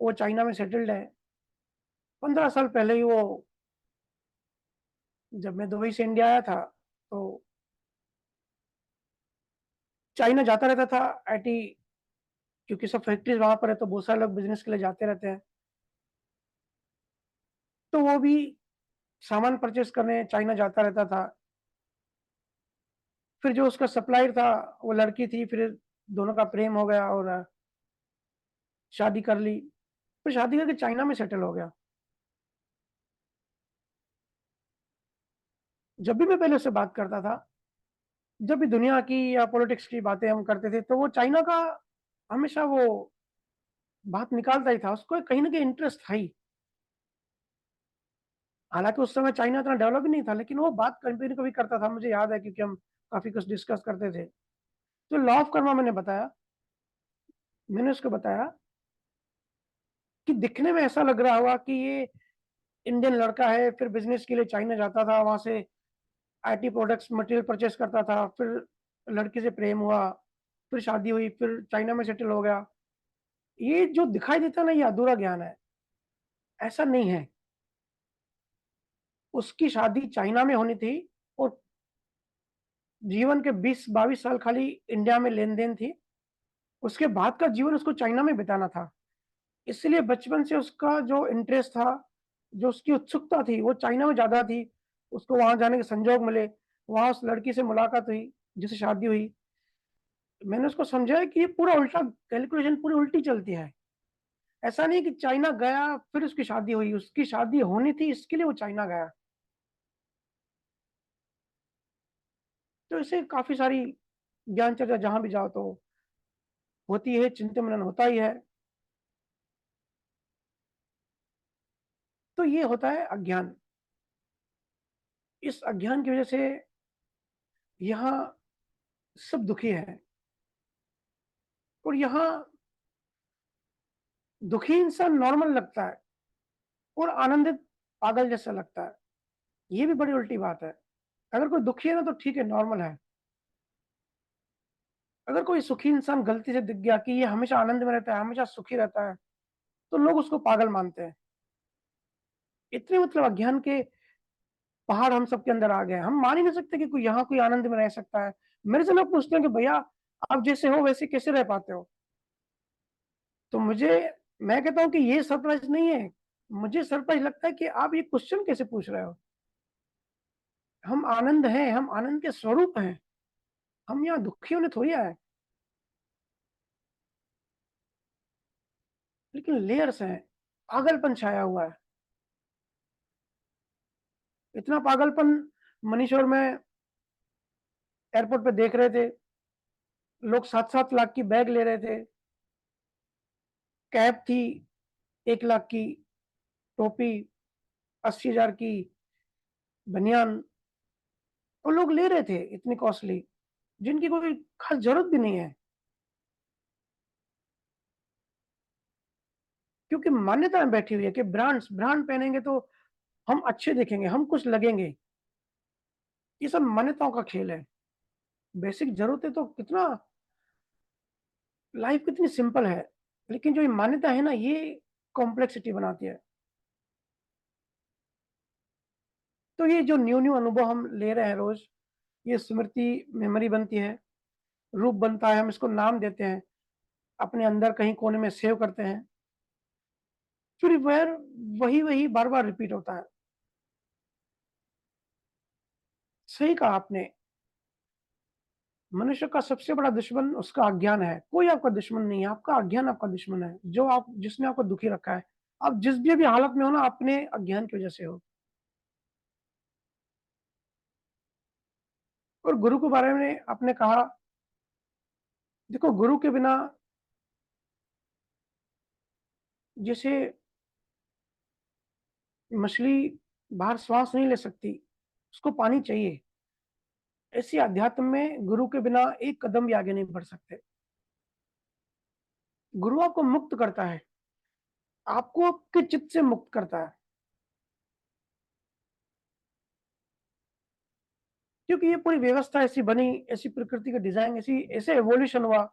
वो चाइना में सेटल्ड है। 15 साल पहले ही वो, जब मैं दुबई से इंडिया आया था, तो चाइना जाता रहता था आईटी, क्योंकि सब फैक्ट्रीज़ वहाँ पर है, तो बहुत सारे लोग बिज़नेस के लिए जाते रहते हैं। तो वो भी सामान परचेज़ करने चाइना जाता रहता था। फिर जो उसका सप्लायर था, वो लड़की थी, फिर दोनों का प्रेम हो गया और शादी कर ली। फिर शादी करके चाइना में सेटल हो गया। जब भी मैं पहले उससे बात करता था, जब भी दुनिया की या पॉलिटिक्स की बातें हम करते थे, तो वो चाइना का हमेशा वो बात निकालता ही था। उसको कहीं न कहीं इंटरेस्ट था ही। हालाँकि उस समय चाइना इतना डेवलप ही नहीं था, लेकिन वो बात कभी न कभी करता था, मुझे याद है क्योंकि हम काफ़ी कुछ डिस्कस करते थे। तो लॉ ऑफ कर्मा मैंने बताया, मैंने उसको बताया कि दिखने में ऐसा लग रहा होगा कि ये इंडियन लड़का है, फिर बिज़नेस के लिए चाइना जाता था, वहाँ से आईटी प्रोडक्ट्स मटेरियल परचेज़ करता था, फिर लड़की से प्रेम हुआ, फिर शादी हुई, फिर चाइना में सेटल हो गया। ये जो दिखाई देता है ना, ये अधूरा ज्ञान है, ऐसा नहीं है। उसकी शादी चाइना में होनी थी और जीवन के 20-22 साल खाली इंडिया में लेन-देन थी। उसके बाद का जीवन उसको चाइना में बिताना था। इसलिए बचपन से उसका जो इंटरेस्ट था, जो उसकी उत्सुकता थी, वो चाइना में ज़्यादा थी। उसको वहाँ जाने के संजोग मिले, वहाँ उस लड़की से मुलाकात हुई, जिससे शादी हुई। मैंने उसको समझाया कि ये पूरा उल्टा कैलकुलेशन, पूरी उल्टी चलती है। ऐसा नहीं कि चाइना गया, फिर उसकी शादी हुई, उसकी शादी होनी थी, इसके लिए वो चाइना गया। तो ऐसे काफ़ी सारी ज्ञान चर्चा जहाँ भी जाओ तो होती है, चिंतन-मनन होता ही है। तो ये होता है अज्ञान। इस अज्ञान की वजह से यहाँ सब दुखी हैं और यहाँ दुखी इंसान नॉर्मल लगता है और आनंदित पागल जैसा लगता है। ये भी बड़ी उल्टी बात है। अगर कोई दुखी है ना तो ठीक है, नॉर्मल है। अगर कोई सुखी इंसान गलती से दिख गया कि ये हमेशा आनंद में रहता है, हमेशा सुखी रहता है, तो लोग उसको पागल मानते हैं। इतने मतलब अज्ञान के पहाड़ हम सबके अंदर आ गए हैं। हम मान ही नहीं सकते कि कोई यहाँ कोई आनंद में रह सकता है। मेरे से लोग पूछते हैं कि भैया आप जैसे हो वैसे कैसे रह पाते हो? तो मैं कहता हूँ कि ये सरप्राइज़ नहीं है। मुझे सरप्राइज़ लगता है कि आप ये क्वेश्चन कैसे पूछ रहे हो? हम आनंद हैं, हम आनंद के स्वरूप हैं। हम यहाँ दुखी होने थोड़ी आए हैं, लेकिन लेयर्स हैं, पागलपन छाया हुआ है। इतना पागलपन मनीष और मैं एयरपोर्ट पे देख रहे थे, लोग 7-7 लाख की बैग ले रहे थे, कैप थी 1 लाख की, टोपी 80,000 की, बनियान, वो लोग ले रहे थे इतनी कॉस्टली, जिनकी कोई खास ज़रूरत भी नहीं है। क्योंकि मान्यता बैठी हुई है कि ब्रांड पहनेंगे तो हम अच्छे दिखेंगे, हम कुछ लगेंगे। ये सब मान्यताओं का खेल है। बेसिक ज़रूरतें तो कितना लाइफ़ कितनी सिंपल है, लेकिन जो ये मान्यता है ना, ये कॉम्प्लेक्सिटी बनाती है। तो ये जो न्यू-न्यू अनुभव हम ले रहे हैं रोज़, ये स्मृति मेमोरी बनती है, रूप बनता है, हम इसको नाम देते हैं, अपने अंदर कहीं कोने में सेव करते हैं, फिर वही बार-बार रिपीट होता है। सही कहा आपने, मनुष्य का सबसे बड़ा दुश्मन उसका अज्ञान है। कोई आपका दुश्मन नहीं है, आपका अज्ञान आपका दुश्मन है, जिसने आपको दुखी रखा है। आप जिस भी हालत में हो ना, अपने अज्ञान की वजह से हो। और गुरु के बारे में आपने कहा, देखो गुरु के बिना जैसे मछली बाहर श्वास नहीं ले सकती, उसको पानी चाहिए। ऐसे अध्यात्म में गुरु के बिना एक कदम भी आगे नहीं बढ़ सकते। गुरु आपको मुक्त करता है, आपको आपके चित्त से मुक्त करता है। क्योंकि ये पूरी व्यवस्था ऐसी बनी, ऐसी प्रकृति का डिज़ाइन, ऐसे इवोल्यूशन हुआ,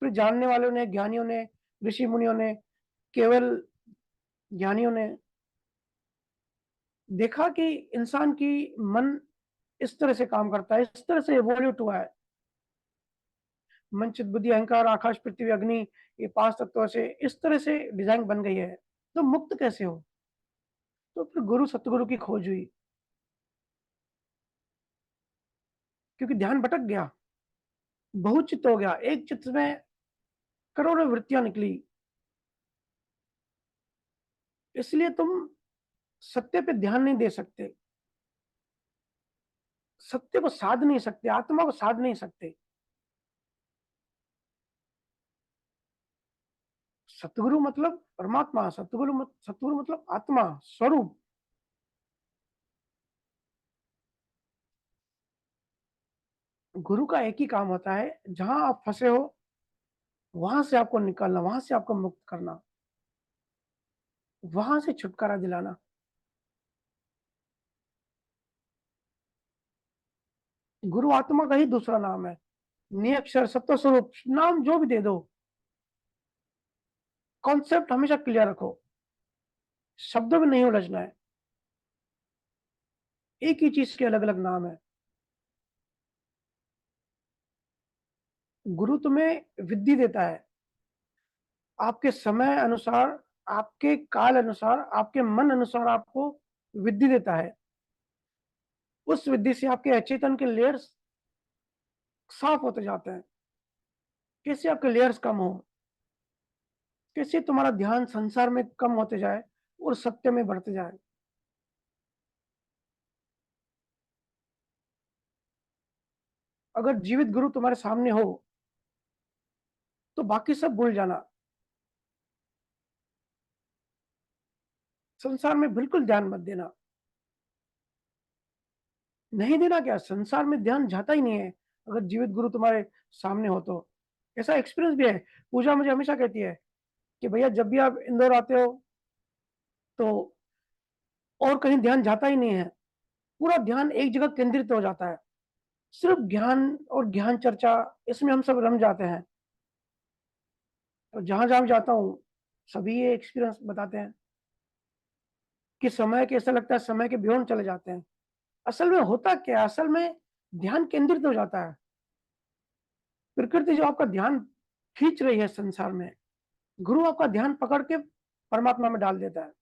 फिर जानने वालों ने, ज्ञानियों ने, ऋषि मुनियों ने, केवल ज्ञानियों ने देखा कि इंसान की मन इस तरह से काम करता है, इस तरह से इवोल्यूट हुआ है। मन, चित्त, बुद्धि, अहंकार, आकाश, पृथ्वी, अग्नि, ये 5 तत्वों से इस तरह से डिज़ाइन बन गई है। तो मुक्त कैसे हो? तो फिर गुरु सतगुरु की खोज हुई, क्योंकि ध्यान भटक गया, बहुचित्त हो गया, एक चित्त में करोड़ों वृत्तियाँ निकली। इसलिए तुम सत्य पे ध्यान नहीं दे सकते, सत्य को साध नहीं सकते, आत्मा को साध नहीं सकते। सतगुरु मतलब परमात्मा, सतगुरु मतलब आत्मा, स्वरूप। गुरु का एक ही काम होता है, जहाँ आप फँसे हो, वहाँ से आपको निकालना, वहाँ से आपको मुक्त करना, वहाँ से छुटकारा दिलाना। गुरु आत्मा का ही दूसरा नाम है। निरक्षर सत्व स्वरूप, नाम जो भी दे दो, कॉन्सेप्ट हमेशा क्लियर रखो, शब्दों में नहीं उलझना है। एक ही चीज़ के अलग-अलग नाम है। गुरु तुम्हें विद्धि देता है, आपके समय अनुसार, आपके काल अनुसार, आपके मन अनुसार आपको विद्धि देता है। उस विद्धि से आपके अचेतन के लेयर्स साफ होते जाते हैं। कैसे आपके लेयर्स कम हो, कैसे तुम्हारा ध्यान संसार में कम होते जाए और सत्य में बढ़ते जाए। अगर जीवित गुरु तुम्हारे सामने हो, तो बाकी सब भूल जाना। संसार में बिल्कुल ध्यान मत देना। नहीं देना क्या, संसार में ध्यान जाता ही नहीं है, अगर जीवित गुरु तुम्हारे सामने हो तो। ऐसा एक्सपीरियंस भी है। पूजा मुझे हमेशा कहती है कि भैया जब भी आप इंदौर आते हो, तो और कहीं ध्यान जाता ही नहीं है। पूरा ध्यान एक जगह केंद्रित हो जाता है। सिर्फ ज्ञान और ज्ञान चर्चा, इसमें हम सब रम जाते हैं। और जहाँ-जहाँ मैं जाता हूँ, सभी ये एक्सपीरियंस बताते हैं कि समय के ऐसा लगता है समय के बियॉन्ड चले जाते हैं। असल में होता क्या है? असल में ध्यान केंद्रित हो जाता है। प्रकृति जो आपका ध्यान खींच रही है संसार में, गुरु आपका ध्यान पकड़ के परमात्मा में डाल देता है।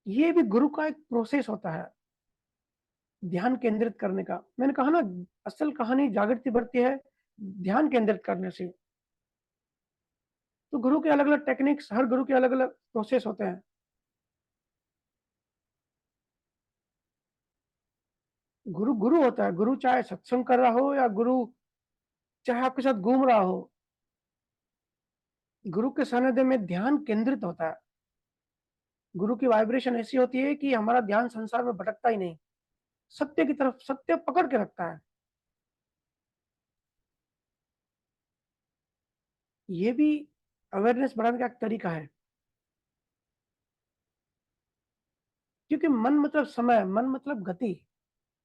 ये भी गुरु का एक प्रोसेस होता है। ध्यान केंद्रित करने का। मैंने कहा ना, असल कहानी जागृति बढ़ती है ध्यान केंद्रित करने से। तो गुरु के अलग-अलग टेक्निक्स, हर गुरु के अलग-अलग प्रोसेस होते हैं। गुरु गुरु होता है, गुरु चाहे सत्संग कर रहा हो या गुरु चाहे आपके साथ घूम रहा हो, गुरु के सानिध्य में ध्यान केंद्रित होता है। गुरु की वाइब्रेशन ऐसी होती है कि हमारा ध्यान संसार में भटकता ही नहीं, सत्य की तरफ, सत्य पकड़ के रखता है। ये भी अवेयरनेस बढ़ाने का एक तरीका है। क्योंकि मन मतलब समय, मन मतलब गति,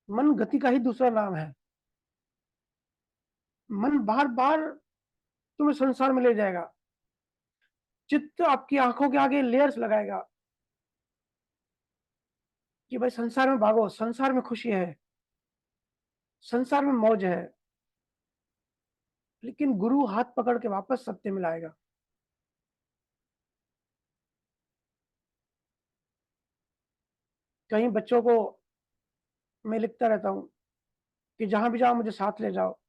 मन गति का ही दूसरा नाम है। मन बार-बार तुम्हें संसार में ले जाएगा। चित्त आपकी आँखों के आगे लेयर्स लगाएगा कि भाई संसार में भागो, संसार में खुशी है, संसार में मौज है। लेकिन गुरु हाथ पकड़ के वापस सत्य में लाएगा। कई बच्चों को मैं लिखता रहता हूँ कि जहाँ भी जाओ मुझे साथ ले जाओ।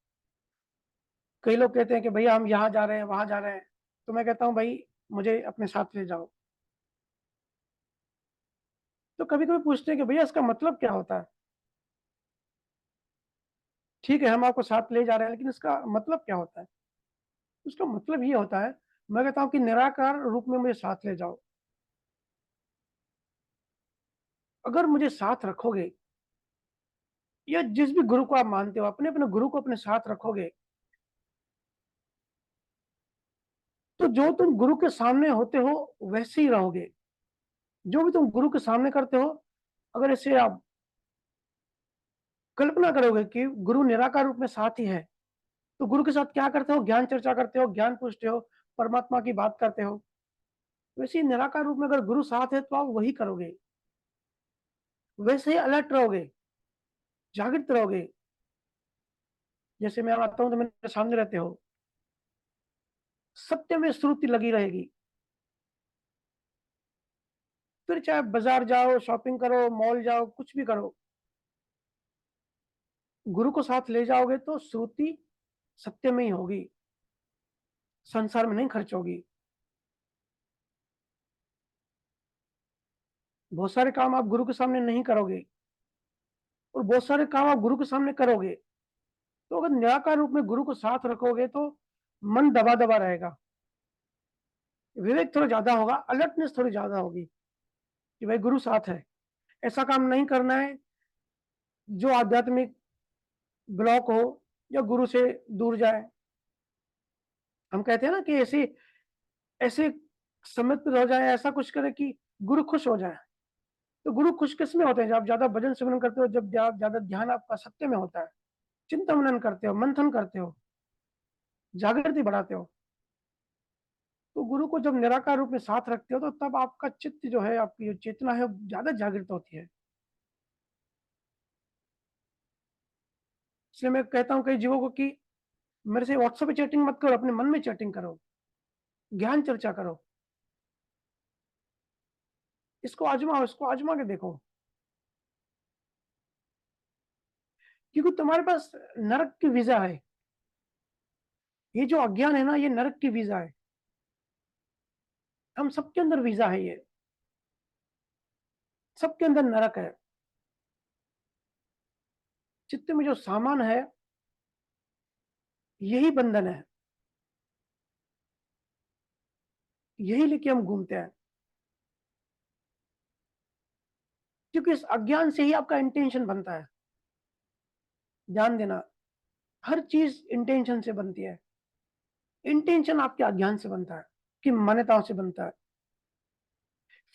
कई लोग कहते हैं कि भैया हम यहाँ जा रहे हैं, वहाँ जा रहे हैं। तो मैं कहता हूँ भाई मुझे अपने साथ ले जाओ। तो कभी-कभी पूछते हैं कि भैया इसका मतलब क्या होता है? ठीक है, हम आपको साथ ले जा रहे हैं, लेकिन इसका मतलब क्या होता है? उसका मतलब ये होता है, मैं कहता हूँ कि निराकार रूप में मुझे साथ ले जाओ। अगर मुझे साथ रखोगे या जिस भी गुरु को आप मानते हो, अपने-अपने गुरु को अपने साथ रखोगे, तो जो तुम गुरु के सामने होते हो, वैसे ही रहोगे। जो भी तुम गुरु के सामने करते हो, अगर इसे आप कल्पना करोगे कि गुरु निराकार रूप में साथ ही है, तो गुरु के साथ क्या करते हो? ज्ञान चर्चा करते हो, ज्ञान पूछते हो, परमात्मा की बात करते हो। वैसे ही निराकार रूप में अगर गुरु साथ है, तो आप वही करोगे। वैसे ही अलर्ट रहोगे, जागृत रहोगे। जैसे मैं आता हूँ, तो मेरे सामने रहते हो, सत्य में स्फूर्ति लगी रहेगी। फिर चाहे बाज़ार जाओ, शॉपिंग करो, मॉल जाओ, कुछ भी करो, गुरु को साथ ले जाओगे तो श्रुति सत्य में ही होगी, संसार में नहीं खर्च होगी। बहुत सारे काम आप गुरु के सामने नहीं करोगे और बहुत सारे काम आप गुरु के सामने करोगे। तो अगर निराकार रूप में गुरु को साथ रखोगे तो मन दबा-दबा रहेगा, विवेक थोड़ा ज़्यादा होगा, अलर्टनेस थोड़ी ज़्यादा होगी कि भाई गुरु साथ है। ऐसा काम नहीं करना है जो आध्यात्मिक ब्लॉक हो या गुरु से दूर जाए। हम कहते हैं ना कि ऐसे ऐसे समर्पित हो जाए, ऐसा कुछ करे कि गुरु खुश हो जाए। तो गुरु खुश किसमें होते हैं? जब आप ज़्यादा भजन सिमरन करते हो, जब ज़्यादा ध्यान आपका सत्य में होता है, चिंतन मनन करते हो, मंथन करते हो, जागृति बढ़ाते हो। तो गुरु को जब निराकार रूप में साथ रखते हो, तो तब आपका चित्त जो है, आपकी जो चेतना है, वो ज़्यादा जागृत होती है। इसलिए मैं कहता हूँ कई जीवों को कि मेरे से व्हाट्सएप पे चैटिंग मत करो, अपने मन में चैटिंग करो, ज्ञान चर्चा करो। इसको आज़माओ, इसको आज़मा के देखो। क्योंकि तुम्हारे पास नरक की वीज़ा है। ये जो अज्ञान है ना, ये नरक की वीज़ा है। हम सबके अंदर वीज़ा है ये, सबके अंदर नरक है। चित्त में जो सामान है, यही बंधन है, यही लेके हम घूमते हैं। क्योंकि इस अज्ञान से ही आपका इंटेंशन बनता है। ध्यान देना, हर चीज़ इंटेंशन से बनती है। इंटेंशन आपके अज्ञान से बनता है, कि मान्यताओं से बनता है।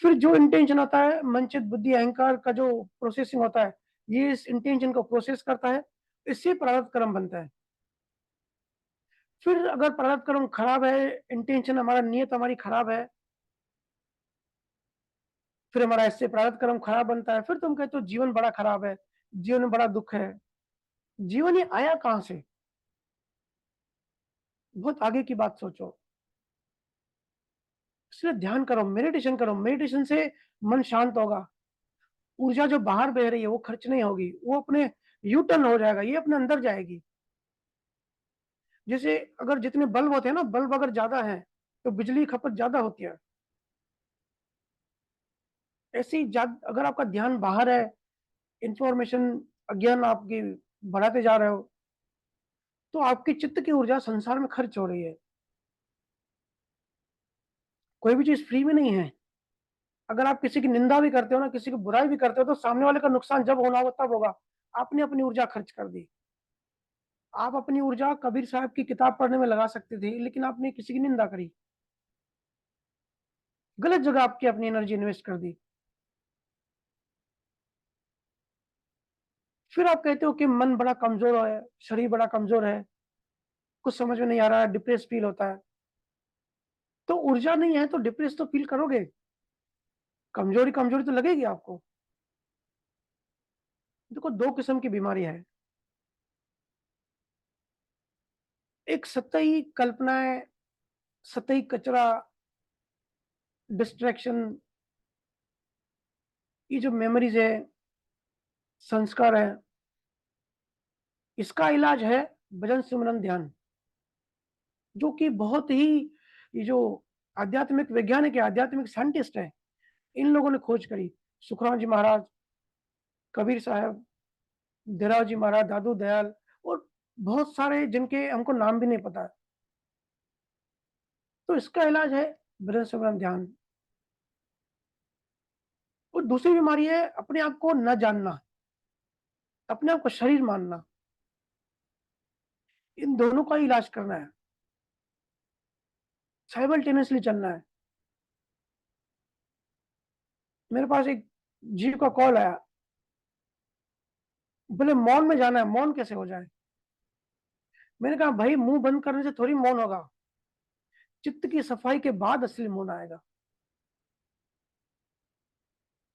फिर जो इंटेंशन आता है, मन, चित्त, बुद्धि, अहंकार का जो प्रोसेसिंग होता है, ये इस इंटेंशन को प्रोसेस करता है, इससे प्रारब्ध कर्म बनता है। फिर अगर प्रारब्ध कर्म खराब है, इंटेंशन हमारा, नियत हमारी खराब है, फिर हमारा इससे प्रारब्ध कर्म खराब बनता है। फिर तुम कहते हो जीवन बड़ा खराब है, जीवन में बड़ा दुःख है। जीवन ये आया कहाँ से? बहुत आगे की बात सोचो। इसलिए ध्यान करो, मेडिटेशन करो, मेडिटेशन से मन शांत होगा। ऊर्जा जो बाहर बह रही है वो खर्च नहीं होगी, वो अपने यू टर्न हो जाएगा, ये अपने अंदर जाएगी। जैसे अगर जितने बल्ब होते हैं ना, बल्ब अगर ज्यादा है तो बिजली खपत ज्यादा होती है। ऐसे ही अगर आपका ध्यान बाहर है, इंफॉर्मेशन, अज्ञान आपकी बढ़ाते जा रहे हो, तो आपकी चित्त की ऊर्जा संसार में खर्च हो रही है। कोई भी चीज फ्री में नहीं है। अगर आप किसी की निंदा भी करते हो ना, किसी की बुराई भी करते हो, तो सामने वाले का नुकसान जब होना होगा तब होगा। आपने अपनी ऊर्जा खर्च कर दी। आप अपनी ऊर्जा कबीर साहब की किताब पढ़ने में लगा सकते थे, लेकिन आपने किसी की निंदा करी, गलत जगह आपकी अपनी एनर्जी इन्वेस्ट कर दी। फिर आप कहते हो कि मन बड़ा कमजोर है, शरीर बड़ा कमजोर है, कुछ समझ में नहीं आ रहा है, डिप्रेस फील होता है। तो ऊर्जा नहीं है तो डिप्रेस तो फील करोगे, कमजोरी कमजोरी तो लगेगी आपको। देखो, दो किस्म की बीमारी है। एक सतही कल्पनाएं, सतही कचरा, डिस्ट्रैक्शन, ये जो मेमोरीज है, संस्कार है, इसका इलाज है भजन सिमरन ध्यान, जो कि बहुत ही, ये जो आध्यात्मिक वैज्ञानिक है, आध्यात्मिक साइंटिस्ट है, इन लोगों ने खोज करी। सुखराम जी महाराज, कबीर साहब, देराव जी महाराज, दादू दयाल, और बहुत सारे जिनके हमको नाम भी नहीं पता है। तो इसका इलाज है भजन सिमरन ध्यान। और दूसरी बीमारी है अपने आप को न जानना, अपने आप को शरीर मानना। इन दोनों का इलाज करना है, साइमल्टेनियसली चलना है। मेरे पास एक जीव का कॉल आया, बोले मौन में जाना है, मौन कैसे हो जाए। मैंने कहा भाई, मुंह बंद करने से थोड़ी मौन होगा, चित्त की सफाई के बाद असली मौन आएगा।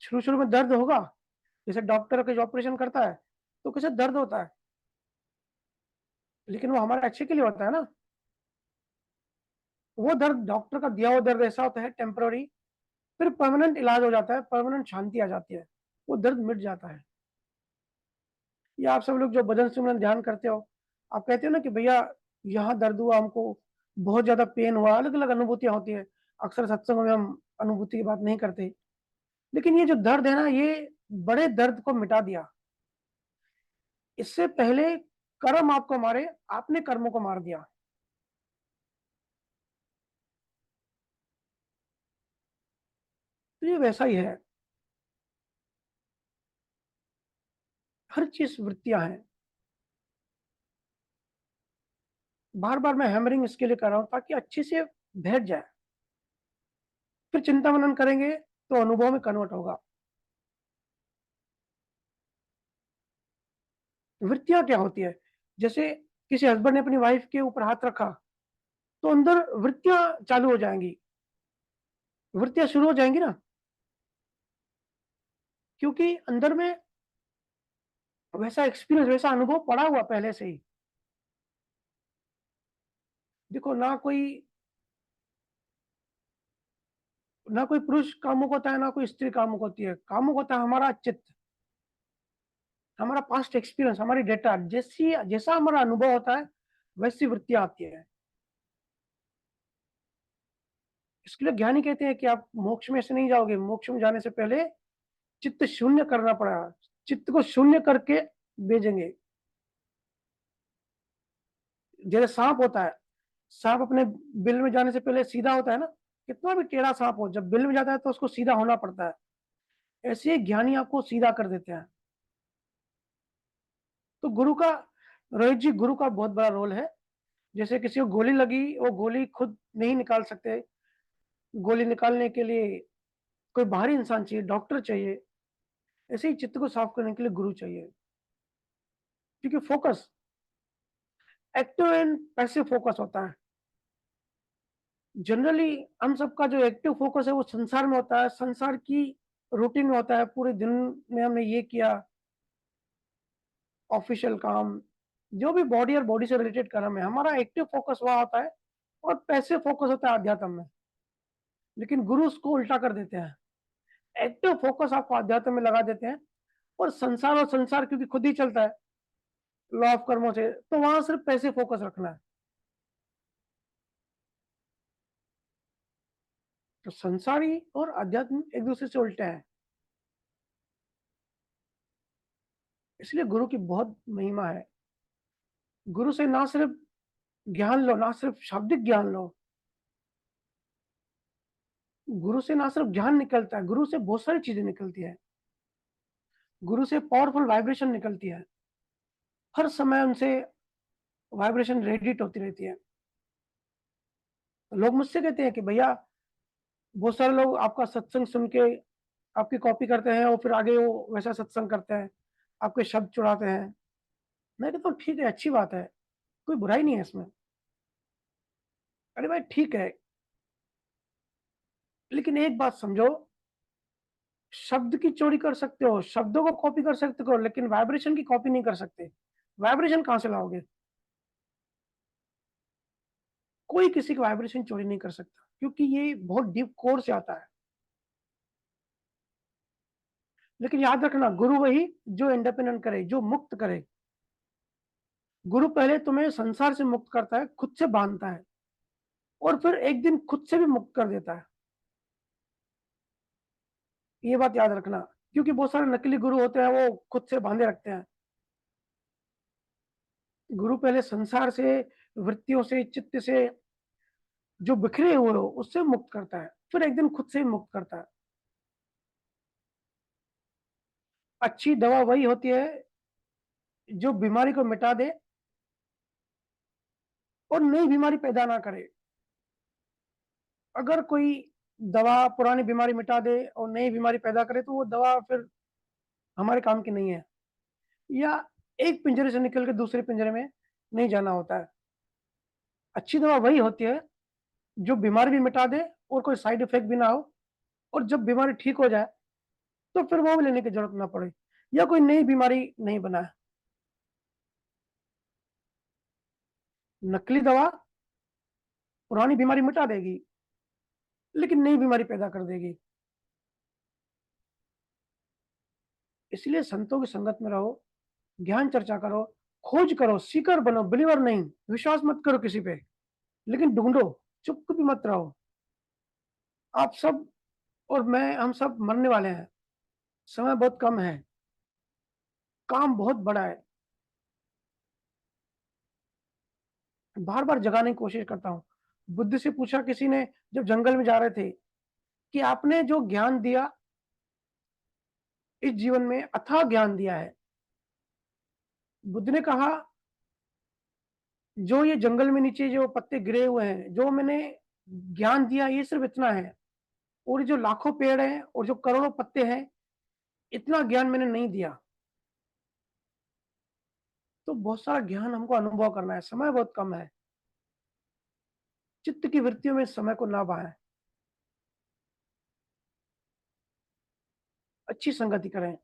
शुरू शुरू में दर्द होगा, जैसे डॉक्टर का जो ऑपरेशन करता है तो कैसे दर्द होता है, लेकिन वो हमारे अच्छे के लिए होता है ना। वो दर्द डॉक्टर का दिया हुआ दर्द ऐसा होता है टेम्पररी, फिर परमानेंट इलाज हो जाता है, परमानेंट शांति आ जाती है, वो दर्द मिट जाता है। या आप सब लोग जो भजन सिमरन ध्यान करते हो, आप कहते हो ना कि भैया यहाँ दर्द हुआ हमको, बहुत ज्यादा पेन हुआ, अलग अलग अनुभूतियां होती है। अक्सर सत्संगों में हम अनुभूति की बात नहीं करते, लेकिन ये जो दर्द है ना, ये बड़े दर्द को मिटा दिया। इससे पहले कर्म आपको मारे, आपने कर्मों को मार दिया। तो ये वैसा ही है, हर चीज वृत्तियां हैं। बार बार मैं हैमरिंग इसके लिए कर रहा हूं ताकि अच्छे से बैठ जाए, फिर चिंता मनन करेंगे तो अनुभव में कन्वर्ट होगा। वृत्तियां क्या होती है, जैसे किसी हस्बैंड ने अपनी वाइफ के ऊपर हाथ रखा, तो अंदर वृत्तियां चालू हो जाएंगी, वृत्तियां शुरू हो जाएंगी ना, क्योंकि अंदर में वैसा एक्सपीरियंस, वैसा अनुभव पड़ा हुआ पहले से ही। देखो, ना कोई पुरुष कामुक होता है, ना कोई स्त्री कामुक होती है। कामुक होता है हमारा चित्त, हमारा पास्ट एक्सपीरियंस, हमारी डेटा, जैसी जैसा हमारा अनुभव होता है वैसी वृत्तियां आती है। इसके लिए ज्ञानी कहते हैं कि आप मोक्ष में से नहीं जाओगे, मोक्ष में जाने से पहले चित्त शून्य करना पड़ेगा, चित्त को शून्य करके भेजेंगे। जैसे सांप होता है, सांप अपने बिल में जाने से पहले सीधा होता है ना, कितना भी टेढ़ा सांप हो, जब बिल में जाता है तो उसको सीधा होना पड़ता है। ऐसे ही ज्ञानी आपको सीधा कर देते हैं। तो गुरु का, रोहित जी, गुरु का बहुत बड़ा रोल है। जैसे किसी को गोली लगी, वो गोली खुद नहीं निकाल सकते, गोली निकालने के लिए कोई बाहरी इंसान चाहिए, डॉक्टर चाहिए। ऐसे ही चित्त को साफ करने के लिए गुरु चाहिए, क्योंकि focus active and passive focus होता है। जनरली हम सबका जो एक्टिव फोकस है वो संसार में होता है, संसार की रूटीन में होता है, पूरे दिन में हमने ये किया, ऑफिशियल काम, जो भी बॉडी और बॉडी से रिलेटेड काम है, हमारा एक्टिव फोकस वहां होता है, और पैसिव फोकस होता है अध्यात्म में। लेकिन गुरु उसको उल्टा कर देते हैं, एक्टिव फोकस आपको अध्यात्म में लगा देते हैं, और संसार क्योंकि खुद ही चलता है लॉ ऑफ कर्मों से, तो वहां सिर्फ पैसे फोकस रखना है। तो संसारी और अध्यात्म एक दूसरे से उल्टे हैं, इसलिए गुरु की बहुत महिमा है। गुरु से ना सिर्फ ज्ञान लो, ना सिर्फ शाब्दिक ज्ञान लो, गुरु से ना सिर्फ ज्ञान निकलता है, गुरु से बहुत सारी चीजें निकलती है। गुरु से पावरफुल वाइब्रेशन निकलती है, हर समय उनसे वाइब्रेशन रेडिएट होती रहती है। लोग मुझसे कहते हैं कि भैया, बहुत सारे लोग आपका सत्संग सुन के आपकी कॉपी करते हैं और फिर आगे वो वैसा सत्संग करते हैं, आपके शब्द चुराते हैं। मैं कहता हूँ ठीक है, अच्छी बात है, कोई बुराई नहीं है इसमें। अरे भाई ठीक है, लेकिन एक बात समझो, शब्द की चोरी कर सकते हो, शब्दों को कॉपी कर सकते हो, लेकिन वाइब्रेशन की कॉपी नहीं कर सकते। वाइब्रेशन कहाँ से लाओगे? कोई किसी का वाइब्रेशन चोरी नहीं कर सकता, क्योंकि ये बहुत डीप कोर से आता है। लेकिन याद रखना, गुरु वही जो इंडिपेंडेंट करे, जो मुक्त करे। गुरु पहले तुम्हें संसार से मुक्त करता है, खुद से बांधता है, और फिर एक दिन खुद से भी मुक्त कर देता है। ये बात याद रखना, क्योंकि बहुत सारे नकली गुरु होते हैं, वो खुद से बांधे रखते हैं। गुरु पहले संसार से, वृत्तियों से, चित्त से जो बिखरे हुए हो उससे मुक्त करता है, फिर एक दिन खुद से मुक्त करता है। अच्छी दवा वही होती है जो बीमारी को मिटा दे और नई बीमारी पैदा ना करे। अगर कोई दवा पुरानी बीमारी मिटा दे और नई बीमारी पैदा करे, तो वो दवा फिर हमारे काम की नहीं है। या एक पिंजरे से निकल के दूसरे पिंजरे में नहीं जाना होता है। अच्छी दवा वही होती है जो बीमारी भी मिटा दे और कोई साइड इफेक्ट भी ना हो, और जब बीमारी ठीक हो जाए तो फिर वो भी लेने की जरूरत ना पड़े, या कोई नई बीमारी नहीं बनाए। नकली दवा पुरानी बीमारी मिटा देगी, लेकिन नई बीमारी पैदा कर देगी। इसलिए संतों की संगत में रहो, ज्ञान चर्चा करो, खोज करो, सीकर बनो, बिलीवर नहीं। विश्वास मत करो किसी पे, लेकिन ढूंढो, चुप भी मत रहो। आप सब और मैं, हम सब मरने वाले हैं, समय बहुत कम है, काम बहुत बड़ा है। बार बार जगाने की कोशिश करता हूँ। बुद्ध से पूछा किसी ने, जब जंगल में जा रहे थे, कि आपने जो ज्ञान दिया इस जीवन में, अथाह ज्ञान दिया है। बुद्ध ने कहा, जो ये जंगल में नीचे जो पत्ते गिरे हुए हैं, जो मैंने ज्ञान दिया, ये सिर्फ इतना है। और जो लाखों पेड़ हैं और जो करोड़ों पत्ते हैं, इतना ज्ञान मैंने नहीं दिया। तो बहुत सारा ज्ञान हमको अनुभव करना है, समय बहुत कम है। चित्त की वृत्तियों में समय को ना बहाएं, अच्छी संगति करें।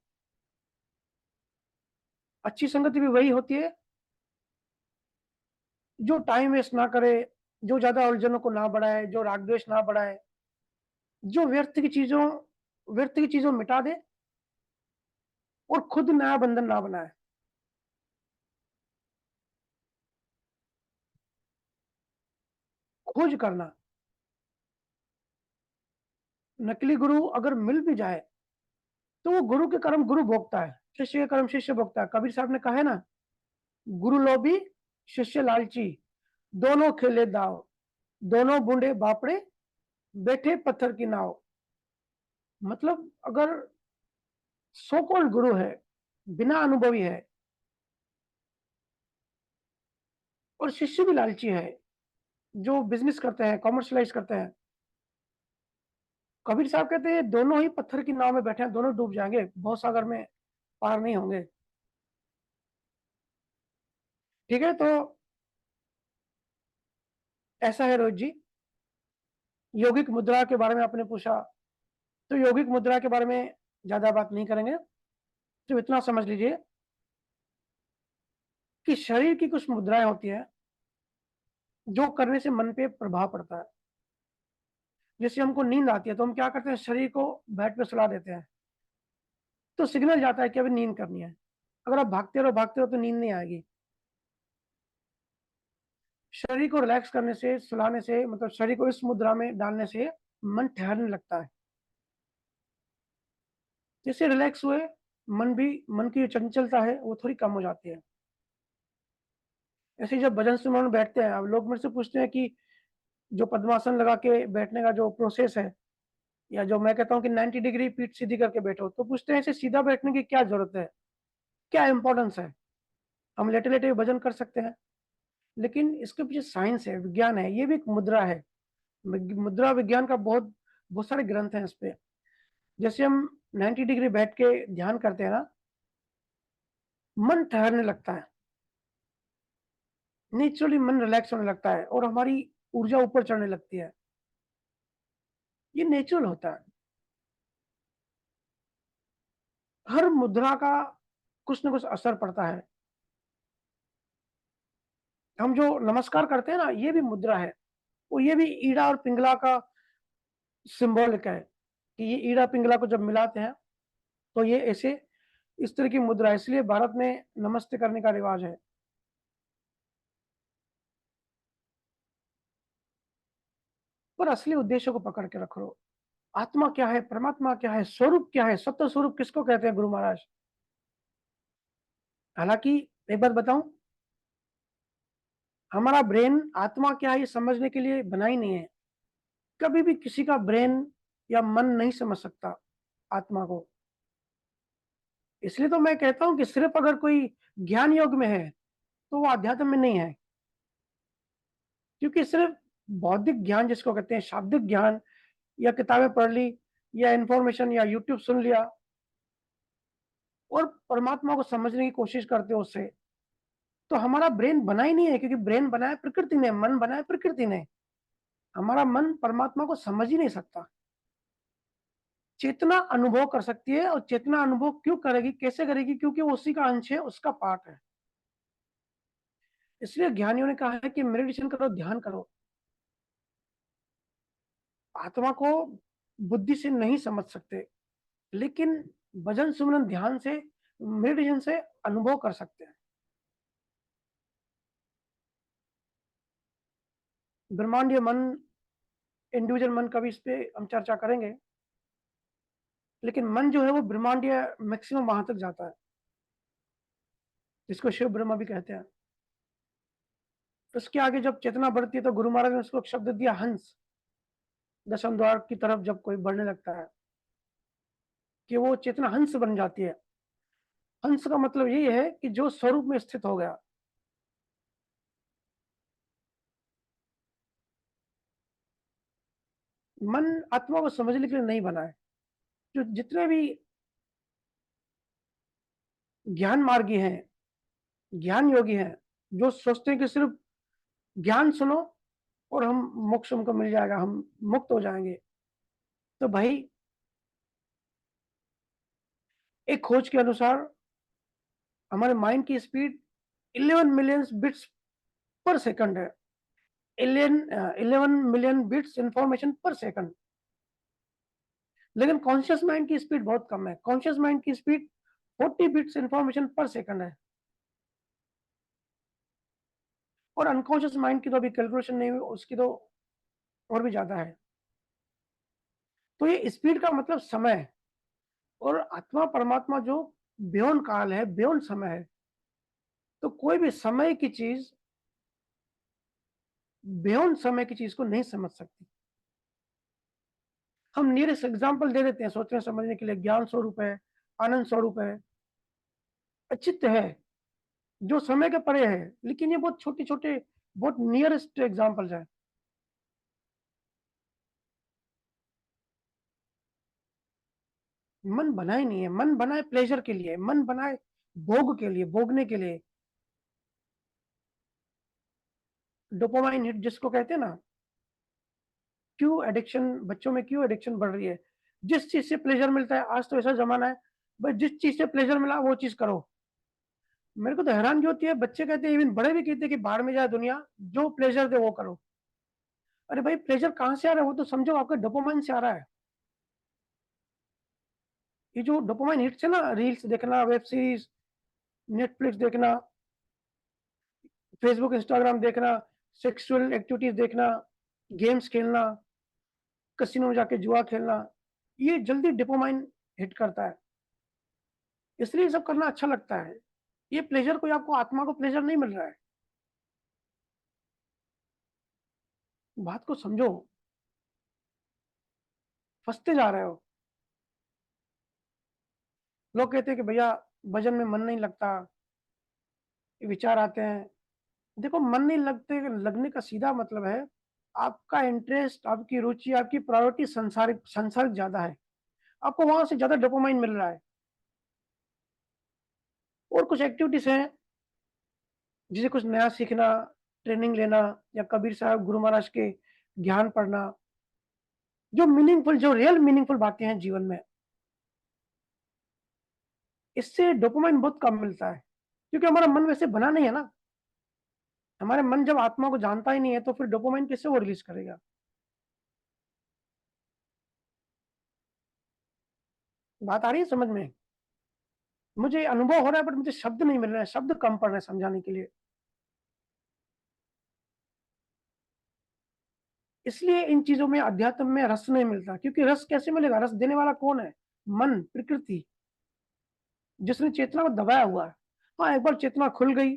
अच्छी संगति भी वही होती है जो टाइम वेस्ट ना करे, जो ज्यादा उलझनों को ना बढ़ाए, जो राग द्वेष ना बढ़ाए, जो व्यर्थ की चीजों मिटा दे और खुद नया बंधन ना बनाए। खोज करना। नकली गुरु अगर मिल भी जाए, तो वो गुरु के कर्म गुरु भोगता है, शिष्य के कर्म शिष्य भोगता है। कबीर साहब ने कहा है ना, गुरु लोभी शिष्य लालची, दोनों खेले दाव, दोनों बूढ़े बापड़े, बैठे पत्थर की नाव। मतलब अगर सो कॉल्ड गुरु है, बिना अनुभवी है, और शिष्य भी लालची है, जो बिजनेस करते हैं, कॉमर्शलाइज करते हैं, कबीर साहब कहते हैं दोनों ही पत्थर की नाव में बैठे हैं, दोनों डूब जाएंगे, भव सागर में पार नहीं होंगे। ठीक है, तो ऐसा है रोहित जी। यौगिक मुद्रा के बारे में आपने पूछा, तो यौगिक मुद्रा के बारे में ज्यादा बात नहीं करेंगे। तो इतना समझ लीजिए कि शरीर की कुछ मुद्राएं होती हैं जो करने से मन पे प्रभाव पड़ता है। जैसे हमको नींद आती है तो हम क्या करते हैं, शरीर को बेड पे सुला देते हैं, तो सिग्नल जाता है कि अभी नींद करनी है। अगर आप भागते रहो तो नींद नहीं आएगी। शरीर को रिलैक्स करने से, सुलाने से, मतलब शरीर को इस मुद्रा में डालने से मन ठहरने लगता है। जैसे रिलैक्स हुए, मन की जो चंचलता है वो थोड़ी कम हो जाती है। ऐसे ही जब भजन सुमन में बैठते हैं, अब लोग मेरे से पूछते हैं कि जो पद्मासन लगा के बैठने का जो प्रोसेस है, या जो मैं कहता हूँ कि 90 डिग्री पीठ सीधी करके बैठो, तो पूछते हैं ऐसे सीधा बैठने की क्या ज़रूरत है? क्या इम्पोर्टेंस है? हम लेटे-लेटे भी भजन कर सकते हैं, लेकिन इसके पीछे साइंस है, विज्ञान है, ये भी एक मुद्रा है। मुद्रा विज्ञान का बहुत बहुत सारे ग्रंथ हैं इस पे। जैसे हम 90 डिग्री बैठ के ध्यान करते हैं ना, मन ठहरने लगता है, नेचुरली मन रिलैक्स होने लगता है और हमारी ऊर्जा ऊपर चढ़ने लगती है। ये नेचुरल होता है। हर मुद्रा का कुछ न कुछ असर पड़ता है। हम जो नमस्कार करते हैं ना, ये भी मुद्रा है और ये भी ईड़ा और पिंगला का सिंबॉलिक है कि ये ईड़ा पिंगला को जब मिलाते हैं, तो ये ऐसे इस तरह की मुद्रा है, इसलिए भारत में नमस्ते करने का रिवाज है। पर असली उद्देश्य को पकड़ के रखो। आत्मा क्या है? परमात्मा क्या है? स्वरूप क्या है? सत्य स्वरूप किसको कहते हैं गुरु महाराज? हालाँकि एक बात बताऊँ, हमारा ब्रेन आत्मा क्या है ये समझने के लिए बना ही नहीं है। कभी भी किसी का ब्रेन या मन नहीं समझ सकता आत्मा को। इसलिए तो मैं कहता हूँ कि सिर्फ़ अगर कोई ज्ञान योग में है, तो वो अध्यात्म में नहीं है। क्योंकि सिर्फ़ बौद्धिक ज्ञान जिसको कहते हैं, शाब्दिक ज्ञान या किताबें पढ़ ली या इन्फॉर्मेशन या यूट्यूब सुन लिया और परमात्मा को समझने की कोशिश करते हो उससे, तो हमारा ब्रेन बना ही नहीं है, क्योंकि ब्रेन बना है प्रकृति ने, मन बना है प्रकृति ने। हमारा मन परमात्मा को समझ ही नहीं सकता। चेतना अनुभव कर सकती है और चेतना अनुभव क्यों करेगी, कैसे करेगी? क्योंकि वो उसी का अंश है, उसका पार्ट है। इसलिए ज्ञानियों ने कहा है कि मेडिटेशन करो, ध्यान करो। आत्मा को बुद्धि से नहीं समझ सकते, लेकिन भजन, सुमरन, ध्यान से, मेडिटेशन से अनुभव कर सकते हैं। ब्रह्मांडीय मन, इंडिविजुअल मन का भी इस पे हम चर्चा करेंगे, लेकिन मन जो है वो ब्रह्मांडीय मैक्सिमम वहाँ तक जाता है, जिसको शिव ब्रह्मा भी कहते हैं। उसके आगे जब चेतना बढ़ती है तो गुरु महाराज ने उसको एक शब्द दिया, हंस। दशम द्वार की तरफ जब कोई बढ़ने लगता है, कि वो चेतना हंस बन जाती है। हंस का मतलब यही है कि जो स्वरूप में स्थित हो गया। मन आत्मा को समझने के लिए नहीं बना है। जो जितने भी ज्ञान मार्गी हैं, ज्ञान योगी हैं, जो सोचते हैं कि सिर्फ ज्ञान सुनो और हम मोक्ष हमको मिल जाएगा, हम मुक्त हो जाएंगे, तो भाई एक खोज के अनुसार हमारे माइंड की स्पीड 11 मिलियन बिट्स पर सेकंड है। 11 मिलियन बिट्स इंफॉर्मेशन पर सेकंड। लेकिन कॉन्शियस माइंड की स्पीड बहुत कम है। कॉन्शियस माइंड की स्पीड 40 बिट्स इंफॉर्मेशन पर सेकंड है। और अनकॉन्शियस माइंड की तो अभी कैलकुलेशन नहीं हुई, उसकी तो और भी ज्यादा है। तो ये स्पीड का मतलब समय है। और आत्मा परमात्मा जो बियॉन्ड काल है, बियॉन्ड समय है, तो कोई भी समय की चीज बियॉन्ड समय की चीज को नहीं समझ सकती। हम नियरेस्ट एग्जाम्पल दे देते हैं सोचने समझने के लिए, ज्ञान स्वरूप है, आनंद स्वरूप है, अचित्त है, जो समय के परे है, लेकिन ये बहुत छोटे छोटे, बहुत नियरेस्ट एग्जाम्पल्स हैं। मन बना ही नहीं है। मन बना है प्लेजर के लिए, मन बना है भोग के लिए, भोगने के लिए। डोपामाइन हिट जिसको कहते हैं ना, क्यों एडिक्शन, बच्चों में क्यों एडिक्शन बढ़ रही है? जिस चीज से प्लेजर मिलता है, आज तो ऐसा जमाना है, भाई जिस चीज से प्लेजर मिला वो चीज करो। मेरे को तो हैरानगी होती है, बच्चे कहते हैं, इवन बड़े भी कहते हैं कि बाहर में जाए दुनिया, जो प्लेजर दे वो करो। अरे भाई प्लेजर कहाँ से आ रहा है? वो तो समझो आपका डोपामाइन से आ रहा है। ये जो डोपामाइन हिट्स है ना, रील्स देखना, वेब सीरीज, नेटफ्लिक्स देखना, फेसबुक, इंस्टाग्राम देखना, सेक्सुअल एक्टिविटीज देखना, गेम्स खेलना, कसिनो में जाके जुआ खेलना, ये जल्दी डोपामाइन हिट करता है। इसलिए ये सब करना अच्छा लगता है। ये प्लेजर कोई आपको आत्मा को प्लेजर नहीं मिल रहा है। बात को समझो, फँसते जा रहे हो। लोग कहते हैं कि भैया भजन में मन नहीं लगता, ये विचार आते हैं। देखो मन नहीं लगते लगने का सीधा मतलब है, आपका इंटरेस्ट, आपकी रुचि, आपकी प्रायोरिटी संसारिक संसारिक ज़्यादा है। आपको वहाँ से ज़्यादा डोपामाइन मिल रहा है। और कुछ एक्टिविटीज़ हैं, जैसे कुछ नया सीखना, ट्रेनिंग लेना या कबीर साहब, गुरु महाराज के ज्ञान पढ़ना, जो मीनिंगफुल, जो रियल मीनिंगफुल बातें हैं जीवन में, इससे डोपामाइन बहुत कम मिलता है। क्योंकि हमारा मन वैसे बना नहीं है ना। हमारे मन जब आत्मा को जानता ही नहीं है, तो फिर डोपामाइन कैसे वो रिलीज़ करेगा? बात आ रही है समझ में? मुझे अनुभव हो रहा है, बट मुझे शब्द नहीं मिल रहे हैं, शब्द कम पड़ रहे हैं समझाने के लिए। इसलिए इन चीज़ों में, अध्यात्म में रस नहीं मिलता, क्योंकि रस कैसे मिलेगा? रस देने वाला कौन है? मन, प्रकृति, जिसने चेतना को दबाया हुआ है। हाँ, एक बार चेतना खुल गई,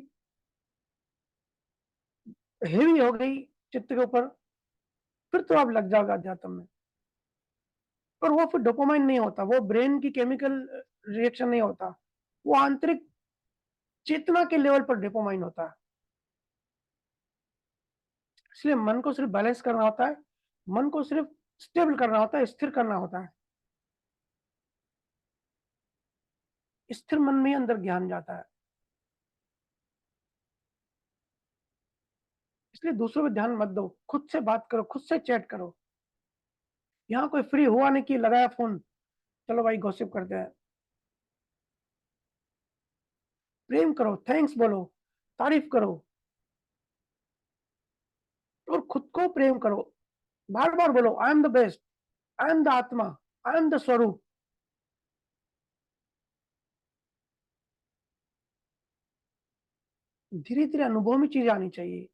हेवी हो गई चित्त के ऊपर, फिर तो आप लग जाओगे अध्यात्म में। और वो फिर डोपामाइन नहीं होता, वो ब्रेन की केमिकल रिएक्शन नहीं होता, वो आंतरिक चेतना के लेवल पर डोपामाइन होता है। इसलिए मन को सिर्फ बैलेंस करना होता है, मन को सिर्फ स्टेबल करना होता है, स्थिर करना होता है। स्थिर मन में ही अंदर ज्ञान जाता है। इसलिए दूसरों पे ध्यान मत दो, खुद से बात करो, खुद से चैट करो। यहाँ कोई फ्री हुआ नहीं कि लगाया फ़ोन, चलो भाई गॉसिप करते हैं। प्रेम करो, थैंक्स बोलो, तारीफ़ करो और खुद को प्रेम करो। बार-बार बोलो, I am the best, I am the आत्मा, आई एम द स्वरूप। धीरे-धीरे अनुभव में चीज़ें आनी चाहिए।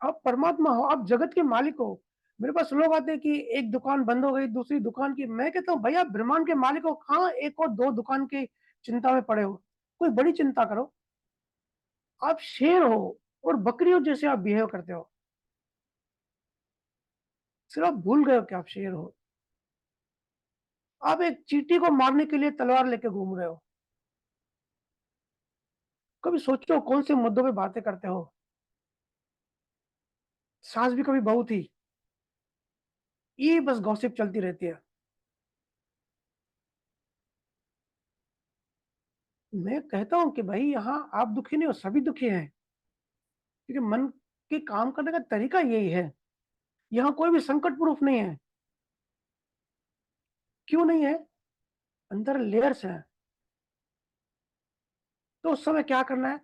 आप परमात्मा हो, आप जगत के मालिक हो। मेरे पास लोग आते हैं कि एक दुकान बंद हो गई, दूसरी दुकान की, मैं कहता हूँ भैया ब्रह्मांड के मालिक हो, कहाँ 1 और 2 दुकान की चिंता में पड़े हो? कोई बड़ी चिंता करो। आप शेर हो और बकरियों जैसे आप बिहेव करते हो। सिर्फ आप भूल गए हो कि आप शेर हो। आप एक चींटी को मारने के लिए तलवार लेके घूम रहे हो। कभी सोचो कौन से मुद्दों पे बातें करते हो? सास भी कभी बहू थी। ये बस गॉसिप चलती रहती है। मैं कहता हूँ कि भाई यहाँ आप दुखी नहीं हो, सभी दुखी हैं, क्योंकि मन के काम करने का तरीका यही है। यहाँ कोई भी संकट प्रूफ नहीं है। क्यों नहीं है? अंदर लेयर्स हैं। तो उस समय क्या करना है?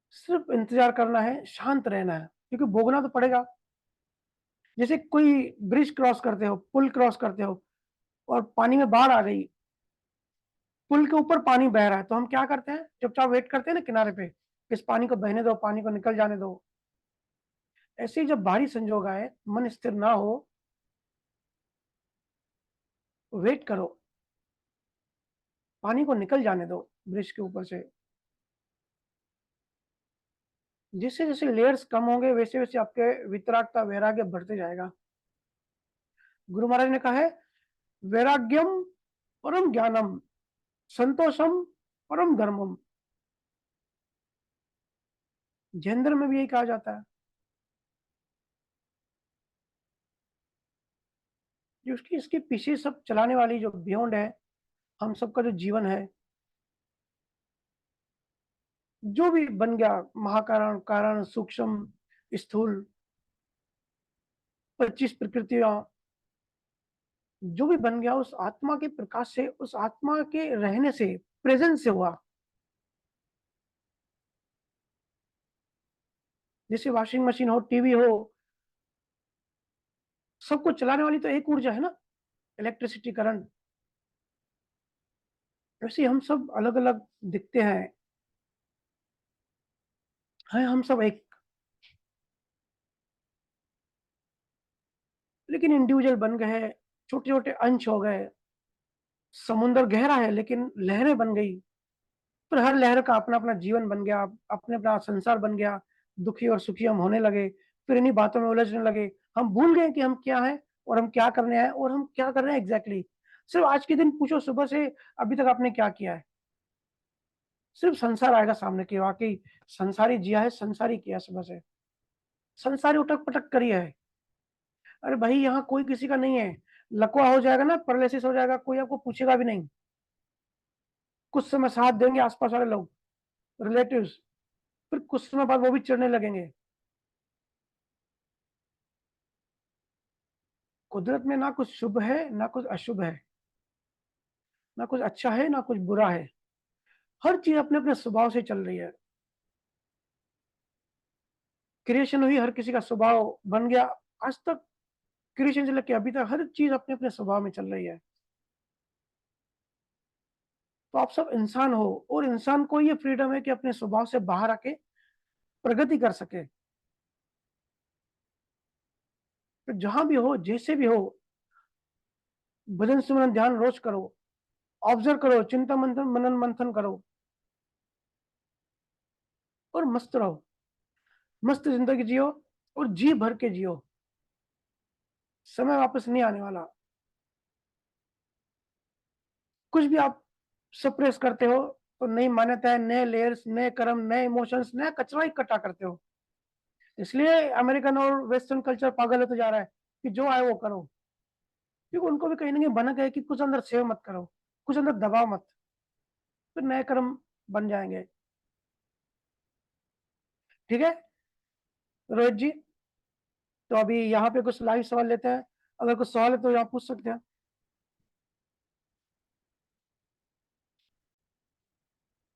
सिर्फ इंतजार करना है, शांत रहना है, क्योंकि भोगना तो पड़ेगा। जैसे कोई ब्रिज क्रॉस करते हो, पुल क्रॉस करते हो और पानी में बाढ़ आ गई, पुल के ऊपर पानी बह रहा है, तो हम क्या करते हैं? चुपचाप वेट करते हैं ना किनारे पे, इस पानी को बहने दो, पानी को निकल जाने दो। ऐसे ही जब भारी संजोग आए, मन स्थिर ना हो, वेट करो, पानी को निकल जाने दो ब्रिज के ऊपर से। जैसे-जैसे लेयर्स कम होंगे, वैसे-वैसे आपके वितरागता, वैराग्य बढ़ते जाएगा। गुरु महाराज ने कहा है, वैराग्यम परम ज्ञानम, संतोषम परम धर्मम। जैन धर्म में भी यही कहा जाता है। जो उसकी इसके पीछे सब चलाने वाली जो बियॉन्ड है, हम सबका जो जीवन है, जो भी बन गया, महाकारण, कारण, सूक्ष्म, स्थूल, 25 प्रकृतियाँ, जो भी बन गया उस आत्मा के प्रकाश से, उस आत्मा के रहने से, प्रेज़ेंस से हुआ। जैसे वॉशिंग मशीन हो, टीवी हो, सबको चलाने वाली तो एक ऊर्जा है ना, इलेक्ट्रिसिटी, करंट। वैसे ही हम सब अलग-अलग दिखते हैं, हम सब एक, लेकिन इंडिविजुअल बन गए, छोटे-छोटे अंश हो गए। समुद्र गहरा है लेकिन लहरें बन गई, पर हर लहर का अपना-अपना जीवन बन गया, अपने-अपना संसार बन गया। दुखी और सुखी हम होने लगे, फिर इन्हीं बातों में उलझने लगे। हम भूल गए कि हम क्या हैं और हम क्या करने आए और हम क्या कर रहे हैं एग्ज़ैक्टली। सिर्फ़ आज के दिन पूछो, सुबह से अभी तक आपने क्या किया है? सिर्फ़ संसार आएगा सामने कि वाक़ई संसारी जिया है, संसारी किया सुबह से। संसारी उटक-पटक करी है। अरे भाई, यहाँ कोई किसी का नहीं है। लकवा हो जाएगा ना, पैरालिसिस हो जाएगा, कोई आपको पूछेगा भी नहीं। कुछ समय साथ देंगे आस-पास वाले लोग, रिलेटिव्स, फिर कुछ समय बाद वो भी चिढ़ने लगेंगे। कुदरत में ना कुछ शुभ है, ना कुछ अशुभ है, ना कुछ अच्छा है, ना कुछ बुरा है। हर चीज़ अपने-अपने स्वभाव से चल रही है। क्रिएशन हुई, हर किसी का स्वभाव बन गया। आज तक क्रिएशन से लेके अभी तक हर चीज़ अपने-अपने स्वभाव में चल रही है। तो आप सब इंसान हो और इंसान को ये फ्रीडम है कि अपने स्वभाव से बाहर आके प्रगति कर सके। तो जहाँ भी हो, जैसे भी हो, भजन सिमरन ध्यान रोज करो, ऑब्जर्व करो, चिंता मंथन मनन मंथन करो और मस्त रहो। मस्त ज़िंदगी जियो और जी भर के जियो। समय वापस नहीं आने वाला। कुछ भी आप सप्रेस करते हो, तो नई मान्यताएँ, नए लेयर्स, नए कर्म, नए इमोशंस, नया कचरा ही इकट्ठा करते हो। इसलिए अमेरिकन और वेस्टर्न कल्चर पागल होते जा रहा है कि जो आए वो करो। क्योंकि उनको भी कहीं न कहीं भनक है कि कुछ अंदर सेव मत करो, कुछ अंदर दबाओ मत, फिर नए कर्म बन जाएँगे। ठीक है, रोहित जी? तो अभी यहाँ पे कुछ लाइव सवाल लेते हैं। अगर कुछ सवाल है तो आप पूछ सकते हैं।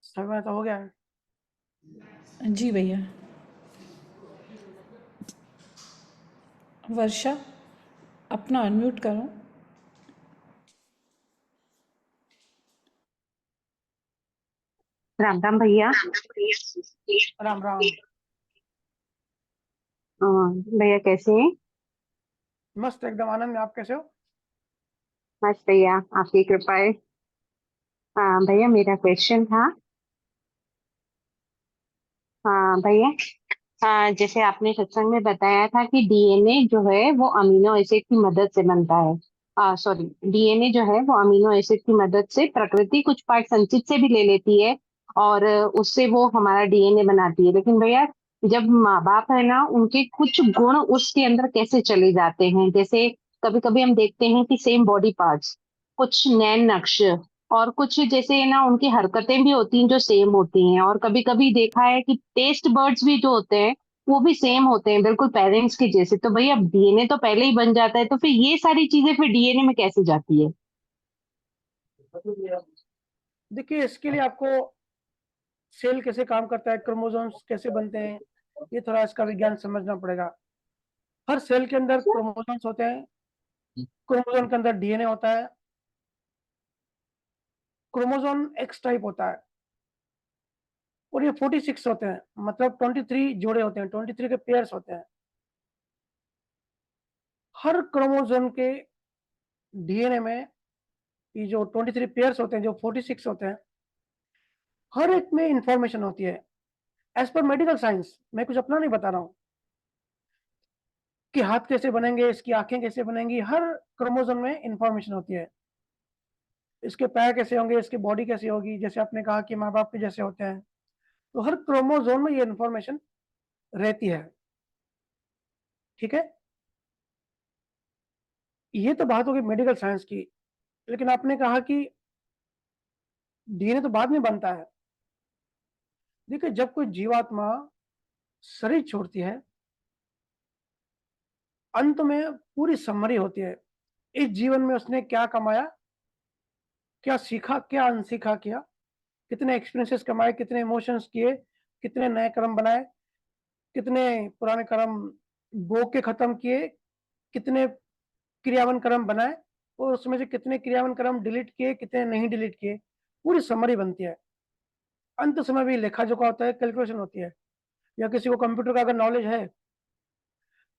समय तो हो गया है। जी भैया। वर्षा, अपना अनम्यूट करो। राम राम भैया। राम, राम। भैया कैसे हैं? मस्त एकदम आनंद में, आप कैसे हो? बस भैया, आपकी कृपा है। भैया मेरा क्वेश्चन था। भैया, जैसे आपने सत्संग में बताया था कि डीएनए जो है वो अमीनो एसिड की मदद से बनता है। सॉरी, डीएनए जो है वो अमीनो एसिड की मदद से प्रकृति कुछ पार्ट संचित से भी ले लेती है और उससे वो हमारा डीएनए बनाती है। लेकिन भैया, जब माँ बाप है ना, उनके कुछ गुण उसके अंदर कैसे चले जाते हैं? जैसे कभी कभी हम देखते हैं कि सेम बॉडी पार्ट्स, कुछ नैन नक्श और कुछ जैसे ना उनकी हरकतें भी होती हैं जो सेम होती हैं। और कभी कभी देखा है कि टेस्ट बर्ड्स भी जो होते हैं वो भी सेम होते हैं, बिल्कुल पेरेंट्स के जैसे। तो भैया डीएनए तो पहले ही बन जाता है, तो फिर ये सारी चीजें फिर डीएनए में कैसे जाती है? देखिए, इसके लिए आपको सेल कैसे काम करता है, क्रोमोसोम्स कैसे बनते हैं, ये थोड़ा इसका विज्ञान समझना पड़ेगा। हर सेल के अंदर क्रोमोसोम्स होते हैं, क्रोमोसोम के अंदर डीएनए होता है। क्रोमोसोम एक्स टाइप होता है और ये 46 होते हैं, मतलब 23 जोड़े होते हैं, 23 के पेयर्स होते हैं। हर क्रोमोसोम के डीएनए में ये जो 23 पेयर्स होते हैं, जो 46 होते हैं, हर एक में इंफॉर्मेशन होती है। एज़ पर मेडिकल साइंस, मैं कुछ अपना नहीं बता रहा हूँ, कि हाथ कैसे बनेंगे, इसकी आँखें कैसे बनेंगी, हर क्रोमोसोम में इंफॉर्मेशन होती है। इसके पैर कैसे होंगे, इसकी बॉडी कैसी होगी, जैसे आपने कहा कि माँ-बाप के जैसे होते हैं। तो हर क्रोमोसोम में ये इंफॉर्मेशन रहती है, ठीक है? ये तो बात हो गई मेडिकल साइंस की, लेकिन आपने कहा कि डीएनए तो बाद में बनता है। देखिए, जब कोई जीवात्मा शरीर छोड़ती है, अंत में पूरी समरी होती है। इस जीवन में उसने क्या कमाया, क्या सीखा, क्या अनसीखा किया, कितने एक्सपीरियंसेस कमाए, कितने इमोशंस किए, कितने नए कर्म बनाए, कितने पुराने कर्म बो के खत्म किए, कितने क्रियावन कर्म बनाए और उसमें से कितने क्रियावन कर्म डिलीट किए, कितने नहीं डिलीट किए, पूरी समरी बनती है। अंत समय भी लेखा जोखा होता है, कैलकुलेशन होती है। या किसी को कंप्यूटर का अगर नॉलेज है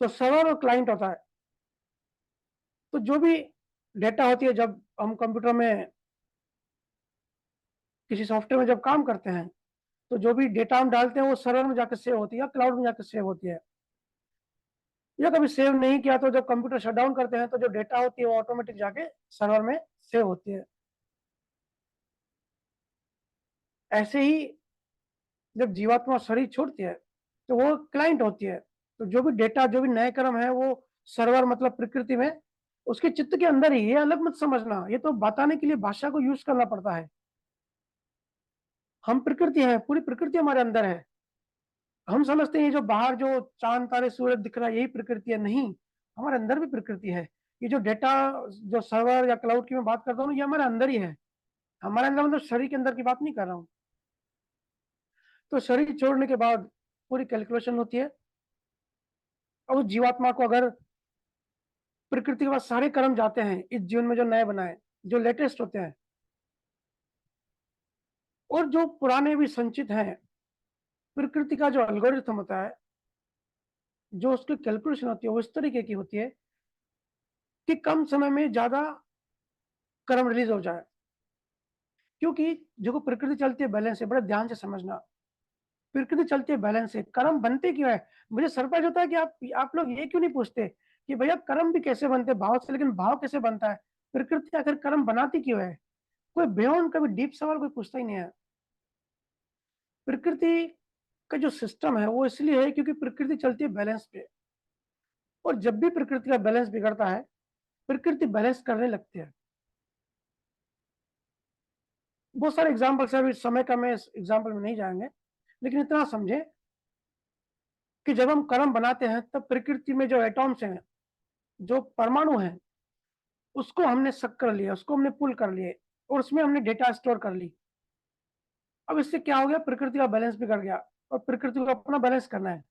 तो सर्वर और क्लाइंट होता है। तो जो भी डेटा होती है, जब हम कंप्यूटर में किसी सॉफ्टवेयर में जब काम करते हैं, तो जो भी डेटा हम डालते हैं वो सर्वर में जाकर सेव होती है या क्लाउड में जाकर सेव होती है। या कभी सेव नहीं किया तो जब कंप्यूटर शट डाउन करते हैं तो जो डेटा होती है वो ऑटोमेटिक जाके सर्वर में सेव होती है। ऐसे ही जब जीवात्मा शरीर छोड़ती है तो वो क्लाइंट होती है। तो जो भी डेटा, जो भी नए कर्म है, वो सर्वर मतलब प्रकृति में उसके चित्त के अंदर ही, ये अलग मत समझना। ये तो बताने के लिए भाषा को यूज करना पड़ता है। हम प्रकृति है, पूरी प्रकृति हमारे अंदर है। हम समझते हैं जो बाहर जो चांद तारे सूरज दिख रहा है यही प्रकृति है, नहीं, हमारे अंदर भी प्रकृति है। ये जो डेटा, जो सर्वर या क्लाउड की मैं बात करता हूँ, ये हमारे अंदर ही है। हमारे अंदर मतलब शरीर के अंदर की बात नहीं कर रहा हूँ। तो शरीर छोड़ने के बाद पूरी कैलकुलेशन होती है। और उस जीवात्मा को अगर प्रकृति के पास सारे कर्म जाते हैं इस जीवन में, जो नए बनाए, जो लेटेस्ट होते हैं, और जो पुराने भी संचित हैं, प्रकृति का जो एल्गोरिथम होता है, जो उसकी कैलकुलेशन होती है, वो इस तरीके की होती है कि कम समय में ज्यादा कर्म रिलीज हो जाए। क्योंकि जो प्रकृति चलती है बैलेंस से, बड़े ध्यान से समझना, प्रकृति चलती है बैलेंस से, कर्म बनते क्यों है? मुझे सरप्राइज होता है कि आप लोग ये क्यों नहीं पूछते कि भैया कर्म भी कैसे बनते हैं भाव से, लेकिन भाव कैसे बनता है, प्रकृति आखिर कर्म बनाती क्यों है? कोई बियॉन्ड, कभी डीप सवाल कोई पूछता ही नहीं है। प्रकृति का जो सिस्टम है वो इसलिए है क्योंकि प्रकृति चलती है बैलेंस पे। और जब भी प्रकृति का बैलेंस बिगड़ता है, प्रकृति बैलेंस करने लगती है। बहुत सारे एग्जाम्पल्स है, अभी समय का मैं इस एग्जाम्पल में नहीं जाएंगे, लेकिन इतना समझे कि जब हम कर्म बनाते हैं तब प्रकृति में जो एटॉम्स हैं, जो परमाणु हैं, उसको हमने सक कर लिया, उसको हमने पुल कर लिए और उसमें हमने डेटा स्टोर कर ली। अब इससे क्या हो गया? प्रकृति का बैलेंस बिगड़ गया और प्रकृति को अपना बैलेंस करना है।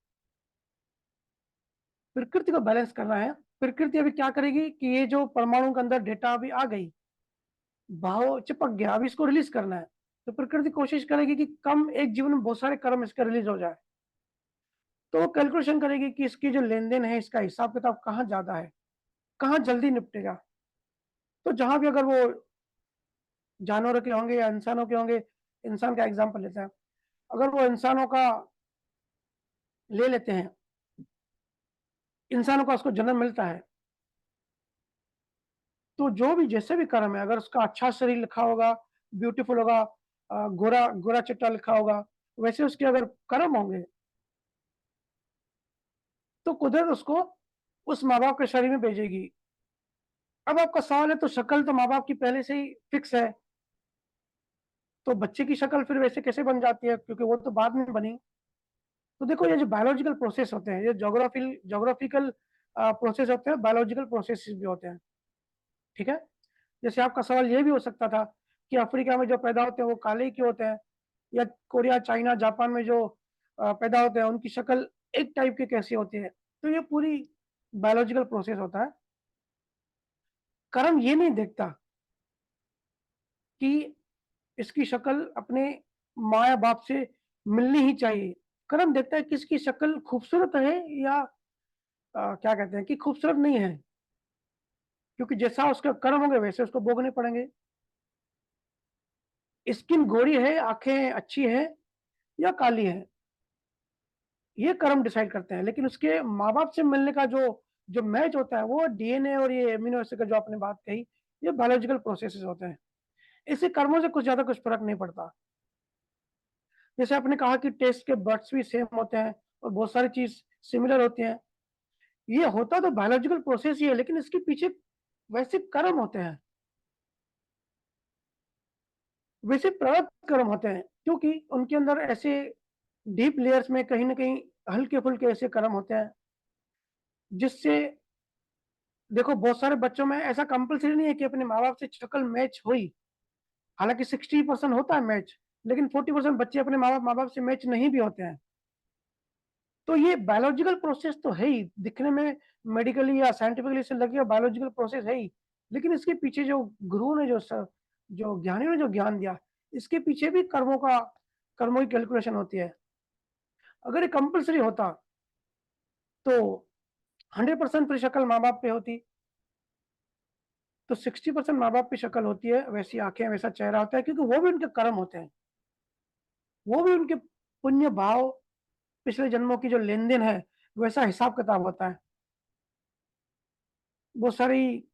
प्रकृति को बैलेंस करना है। प्रकृति अभी क्या करेगी कि ये जो परमाणु के अंदर डेटा अभी आ गई, भाव चिपक गया, अभी इसको रिलीज करना है। तो प्रकृति कोशिश करेगी कि कम एक जीवन में बहुत सारे कर्म इसका रिलीज हो जाए। तो वो कैलकुलेशन करेगी कि इसकी जो लेन देन है, इसका हिसाब किताब कहाँ ज्यादा है, कहाँ जल्दी निपटेगा। तो जहां भी अगर वो जानवरों के होंगे या इंसानों के होंगे, इंसान का एग्जाम्पल लेते हैं, अगर वो इंसानों का ले लेते हैं, इंसानों का उसको जन्म मिलता है, तो जो भी जैसे भी कर्म है, अगर उसका अच्छा शरीर लिखा होगा, ब्यूटीफुल होगा, गोरा गोरा चिट्टा लिखा होगा, वैसे उसके अगर कर्म होंगे तो कुदरत उसको उस माँ बाप के शरीर में भेजेगी। अब आपका सवाल है, तो शक्ल तो माँ बाप की पहले से ही फिक्स है, तो बच्चे की शक्ल फिर वैसे कैसे बन जाती है? क्योंकि वो तो बाद में बनी। तो देखो, ये जो बायोलॉजिकल प्रोसेस होते हैं, ये जोग्राफिकल प्रोसेस होते हैं, बायोलॉजिकल प्रोसेस भी होते हैं। ठीक है। जैसे आपका सवाल ये भी हो सकता था कि अफ्रीका में जो पैदा होते हैं वो काले क्यों होते हैं, या कोरिया, चाइना, जापान में जो पैदा होते हैं उनकी शक्ल एक टाइप की कैसी होती है। तो ये पूरी बायोलॉजिकल प्रोसेस होता है। कर्म ये नहीं देखता कि इसकी शक्ल अपने माँ या बाप से मिलनी ही चाहिए। कर्म देखता है कि इसकी शक्ल खूबसूरत है या क्या कहते हैं कि खूबसूरत नहीं है, क्योंकि जैसा उसका कर्म होंगे वैसे उसको भोगने पड़ेंगे। स्किन गोरी है, आंखें अच्छी है या काली है, ये कर्म डिसाइड करते हैं। लेकिन उसके माँ बाप से मिलने का जो जो मैच होता है, वो डीएनए और ये एमिनो एसिड का जो आपने बात कही, ये बायोलॉजिकल प्रोसेसेस होते हैं। इससे कर्मों से कुछ ज्यादा कुछ फर्क नहीं पड़ता। जैसे आपने कहा कि टेस्ट के बर्ड्स भी सेम होते हैं और बहुत सारी चीज सिमिलर होती हैं, ये होता तो बायोलॉजिकल प्रोसेस ही है, लेकिन इसके पीछे वैसे कर्म होते हैं, वैसे प्रवृत्त कर्म होते हैं, क्योंकि उनके अंदर ऐसे डीप लेयर्स में कहीं ना कहीं हल्के फुल्के ऐसे कर्म होते हैं जिससे, देखो, बहुत सारे बच्चों में ऐसा कंपलसरी नहीं है कि अपने माँ बाप से शक्ल मैच हुई। हालांकि 60% होता है मैच, लेकिन 40% बच्चे अपने माँ बाप से मैच नहीं भी होते हैं। तो ये बायोलॉजिकल प्रोसेस तो है ही, दिखने में मेडिकली या साइंटिफिकली से लगेगा बायोलॉजिकल प्रोसेस है ही, लेकिन इसके पीछे जो गुरु ने जो ज्ञानियों ने जो ज्ञान दिया, इसके पीछे भी कर्मों की कैलकुलेशन होती है। अगर ये कंपल्सरी होता तो 100% फिर शक्ल माँ-बाप पे होती, तो 60% माँ-बाप की शक्ल होती है, वैसी आँखें, वैसा चेहरा होता है, क्योंकि वो भी उनके कर्म होते हैं। वो भी उनके पुण्य भाव, पिछले जन्मों की जो लेन-देन है, वैसा हिसाब-किताब होता है। वो सारी